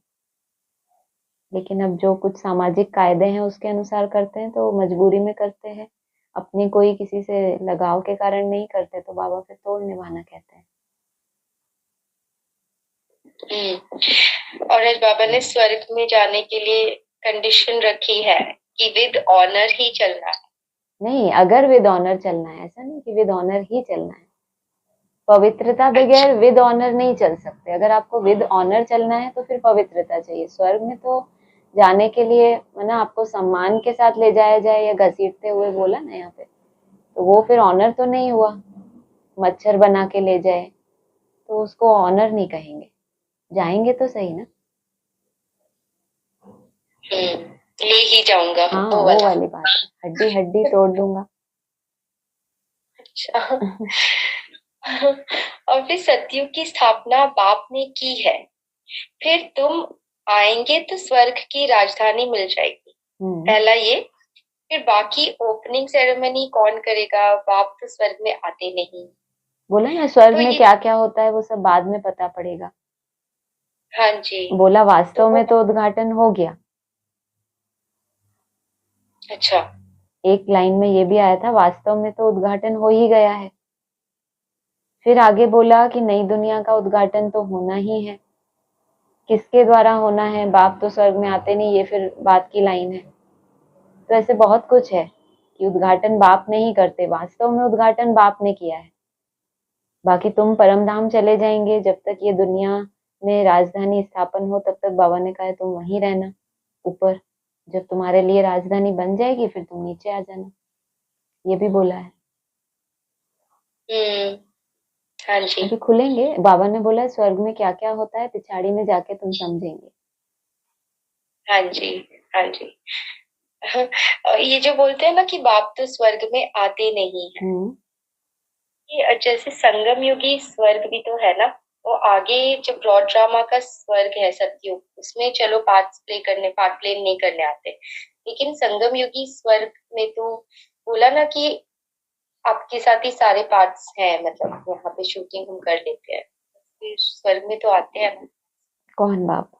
[SPEAKER 1] लेकिन अब जो कुछ सामाजिक कायदे हैं उसके अनुसार करते हैं तो मजबूरी में करते हैं, अपनी कोई किसी से लगाव के कारण नहीं करते, तो बाबा फिर तोड़ निभाना कहते हैं।
[SPEAKER 4] और आज बाबा ने स्वर्ग में जाने के लिए कंडीशन रखी है कि विद ऑनर ही चलना है।
[SPEAKER 1] नहीं, अगर विद ऑनर चलना है, ऐसा नहीं कि विद ऑनर ही चलना है। पवित्रता बगैर विद ऑनर नहीं चल सकते। अगर आपको विद ऑनर चलना है तो फिर पवित्रता चाहिए। स्वर्ग में तो जाने के लिए ना आपको सम्मान के साथ ले जाया जाए या घसीटते हुए बोला ना यहाँ पे, तो वो फिर ऑनर तो नहीं हुआ। मच्छर बना के ले जाए तो उसको ऑनर नहीं कहेंगे। जाएंगे तो सही ना।
[SPEAKER 4] ले ही जाऊंगा।
[SPEAKER 1] हाँ, वो वाली बात है, हड्डी हड्डी तोड़ दूंगा।
[SPEAKER 4] अच्छा। और फिर सतयुग की स्थापना बाप ने की है, फिर तुम आएंगे तो स्वर्ग की राजधानी मिल जाएगी, पहला ये। फिर बाकी ओपनिंग सेरेमनी कौन करेगा, बाप तो स्वर्ग में आते नहीं।
[SPEAKER 1] बोला ना स्वर्ग
[SPEAKER 4] तो
[SPEAKER 1] में
[SPEAKER 4] ये
[SPEAKER 1] क्या क्या होता है वो सब बाद में पता पड़ेगा।
[SPEAKER 4] हाँ जी।
[SPEAKER 1] बोला
[SPEAKER 4] तो
[SPEAKER 1] वास्तव
[SPEAKER 4] वो
[SPEAKER 1] में तो उद्घाटन हो गया।
[SPEAKER 4] अच्छा,
[SPEAKER 1] एक लाइन में ये भी आया था वास्तव में तो उद्घाटन हो ही गया है। फिर आगे बोला कि नई दुनिया का उद्घाटन तो होना ही है। किसके द्वारा होना है, बाप तो स्वर्ग में आते नहीं, ये फिर बात की लाइन है। तो ऐसे बहुत कुछ है कि उद्घाटन बाप नहीं करते, वास्तव में उद्घाटन बाप ने किया है। बाकी तुम परम धाम चले जाएंगे, जब तक ये दुनिया में राजधानी स्थापन हो तब तक बाबा ने कहा है तुम वहीं रहना ऊपर। जब तुम्हारे लिए राजधानी बन जाएगी फिर तुम नीचे आ जाना, ये भी बोला है।
[SPEAKER 4] हाँ जी।
[SPEAKER 1] अभी खुलेंगे, बाबा ने बोला है स्वर्ग में क्या क्या होता है पिछाड़ी में जाके तुम समझेंगे।
[SPEAKER 4] हाँ जी। हाँ जी। ये जो बोलते हैं ना कि बाप तो स्वर्ग में आते नहीं है, ये जैसे संगम युगी स्वर्ग भी तो है ना, वो आगे जो ब्रॉड ड्रामा का स्वर्ग है सतयुग, उसमें चलो पार्ट प्ले नहीं करने आते, लेकिन संगम युगी स्वर्ग में तो बोला ना कि आपके साथ ही सारे पार्ट्स हैं, मतलब यहाँ पे शूटिंग हम कर लेते हैं, फिर स्वर्ग में तो आते हैं ना।
[SPEAKER 1] कौन बाप?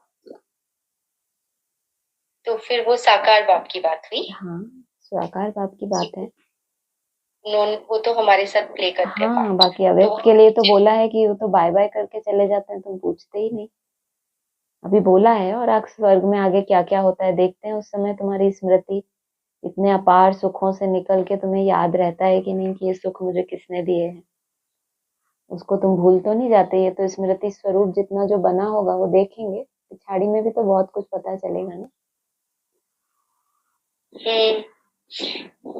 [SPEAKER 4] तो फिर वो साकार बाप की बात हुई।
[SPEAKER 1] हाँ, साकार बाप की बात है।
[SPEAKER 4] वो तो हमारे साथ प्ले करते हैं
[SPEAKER 1] हाँ,
[SPEAKER 4] पार्ट।
[SPEAKER 1] बाकी
[SPEAKER 4] तो
[SPEAKER 1] अवैध के लिए तो बोला है कि वो तो बाय बाय करके चले जाते हैं, तुम पूछते ही नहीं। अभी बोला है और स्वर्ग में आगे क्या क्या होता है देखते हैं, उस समय तुम्हारी स्मृति इतने अपार सुखों से निकल के तुम्हें याद रहता है कि नहीं कि ये सुख मुझे किसने दिए हैं। उसको तुम भूल तो नहीं जाते, ये तो स्मृति स्वरूप जितना जो बना होगा वो देखेंगे, पिछाड़ी में भी तो बहुत कुछ पता चलेगा ना।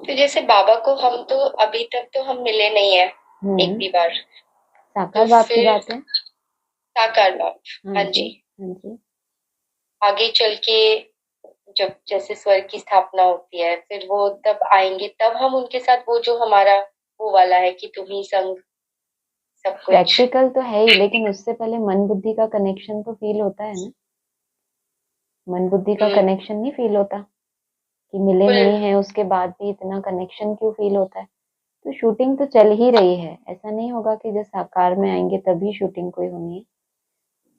[SPEAKER 4] तो जैसे बाबा को हम तो अभी तक तो हम मिले नहीं है एक भी बार, तो
[SPEAKER 1] साकार बाप की
[SPEAKER 4] फिर
[SPEAKER 1] बात है।
[SPEAKER 4] साकार बाप।
[SPEAKER 1] हाँ
[SPEAKER 4] हाँ
[SPEAKER 1] जी,
[SPEAKER 4] जी।
[SPEAKER 1] हाँ जी।
[SPEAKER 4] आगे चल के जब जैसे स्वर्ग की स्थापना होती है, फिर वो तब आएंगे, तब हम उनके साथ वो जो हमारा वो वाला है कि तुम ही संग सब कुछ।
[SPEAKER 1] प्रैक्टिकल तो है ही, लेकिन उससे पहले मन बुद्धि का कनेक्शन तो फील होता है ना। मन बुद्धि का कनेक्शन नहीं फील होता कि मिले नहीं है उसके बाद भी इतना कनेक्शन क्यों फील होता है। तो शूटिंग तो चल ही रही है, ऐसा नहीं होगा कि जब साकार में आएंगे तभी शूटिंग कोई होनी है।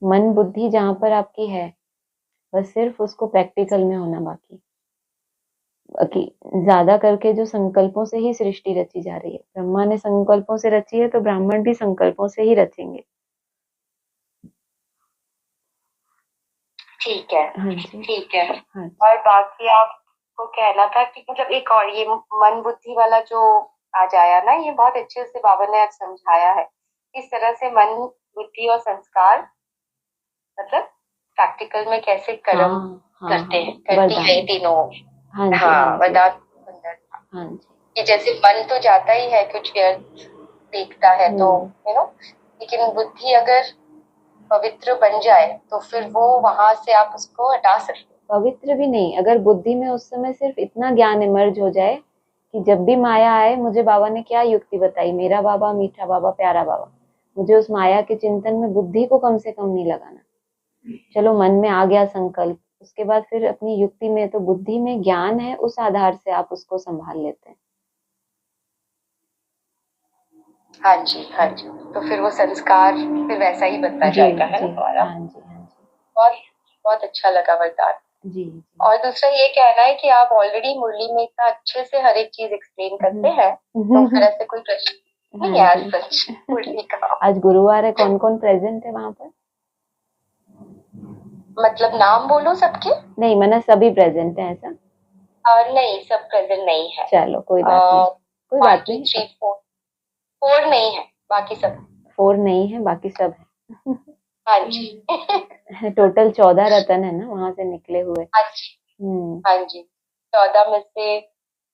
[SPEAKER 1] मन बुद्धि जहां पर आपकी है बस सिर्फ उसको प्रैक्टिकल में होना बाकी ज्यादा करके जो संकल्पों से ही सृष्टि रची जा रही है। ब्रह्मा ने संकल्पों से रची है तो ब्राह्मण भी संकल्पों से ही रचेंगे।
[SPEAKER 4] ठीक है।
[SPEAKER 1] हाँ जी,
[SPEAKER 4] ठीक है।
[SPEAKER 1] हाँ जी।
[SPEAKER 4] और बाकी आपको कहना था कि मतलब एक और ये मन बुद्धि वाला जो आज आया ना, ये बहुत अच्छे से बाबा ने आज समझाया है किस तरह से मन बुद्धि और संस्कार मतलब प्रैक्टिकल में कैसे कर्म
[SPEAKER 1] हाँ
[SPEAKER 4] करते
[SPEAKER 1] हाँ,
[SPEAKER 4] हैं, करती है ये
[SPEAKER 1] वरदान।
[SPEAKER 4] तीनों।
[SPEAKER 1] हाँ जी,
[SPEAKER 4] हाँ,
[SPEAKER 1] हाँ जी,
[SPEAKER 4] वरदान सुंदर था
[SPEAKER 1] हाँ जी।
[SPEAKER 4] कि जैसे मन तो जाता ही है कुछ व्यर्थ देखता है तो लेकिन बुद्धि अगर पवित्र बन जाए तो फिर वो वहां से आप उसको हटा सकते।
[SPEAKER 1] पवित्र भी नहीं, अगर बुद्धि में उस समय सिर्फ इतना ज्ञान इमर्ज हो जाए कि जब भी माया आए, मुझे बाबा ने क्या युक्ति बताई, मेरा बाबा मीठा बाबा प्यारा बाबा, मुझे उस माया के चिंतन में बुद्धि को कम से कम नहीं लगाना। चलो मन में आ गया संकल्प, उसके बाद फिर अपनी युक्ति में, तो बुद्धि में ज्ञान है, उस आधार से आप उसको संभाल लेते हैं।
[SPEAKER 4] हाँ जी, हाँ जी। तो फिर वो संस्कार फिर वैसा ही बनता जाएगा, है ना हमारा।
[SPEAKER 1] हाँ जी, हाँ जी,
[SPEAKER 4] बहुत बहुत अच्छा लगा वरदान।
[SPEAKER 1] जी।
[SPEAKER 4] और दूसरा ये कहना है कि आप ऑलरेडी मुरली में इतना अच्छे से हर एक चीज एक्सप्लेन करते हैं, तो फिर ऐसे कोई प्रश्न नहीं है आज सच मुरली का।
[SPEAKER 1] आज गुरुवार है, कौन कौन प्रेजेंट है वहां पर?
[SPEAKER 4] मतलब नाम बोलो सबके?
[SPEAKER 1] नहीं, मैंने सभी प्रेजेंट है ऐसा?
[SPEAKER 4] नहीं, सब प्रेजेंट नहीं है।
[SPEAKER 1] चलो कोई बात नहीं, कोई बात
[SPEAKER 4] 1 2
[SPEAKER 1] नहीं।
[SPEAKER 4] 3 4 नहीं है, बाकी सब
[SPEAKER 1] 4 नहीं है, बाकी सब है।
[SPEAKER 4] हाँ जी।
[SPEAKER 1] टोटल 14 रतन है ना वहां से निकले हुए।
[SPEAKER 4] हाँ जी, हाँ जी। 14 में से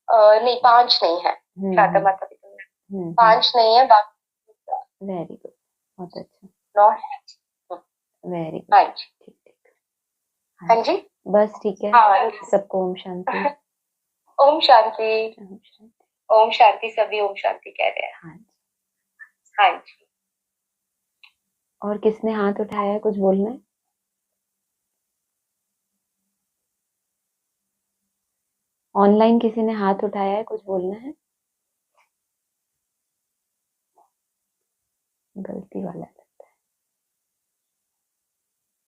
[SPEAKER 4] नहीं 5 नहीं है, शारदा माता पिता में 5 नहीं है, बाकी
[SPEAKER 1] वेरी गुड, बहुत अच्छा,
[SPEAKER 4] 9 है।
[SPEAKER 1] Very good.
[SPEAKER 4] हाँ जी,
[SPEAKER 1] ठीक ठीक।
[SPEAKER 4] हाँ जी।
[SPEAKER 1] बस ठीक है।
[SPEAKER 4] हाँ,
[SPEAKER 1] सबको ओम शांति।
[SPEAKER 4] ओम शांति।
[SPEAKER 1] ओम शांति।
[SPEAKER 4] ओम शांति, सभी ओम शांति कह रहे हैं।
[SPEAKER 1] हाँ जी।
[SPEAKER 4] हाँ जी।
[SPEAKER 1] और किसने हाथ उठाया है, कुछ बोलना है? ऑनलाइन किसी ने हाथ उठाया है, कुछ बोलना है? गलती वाला है।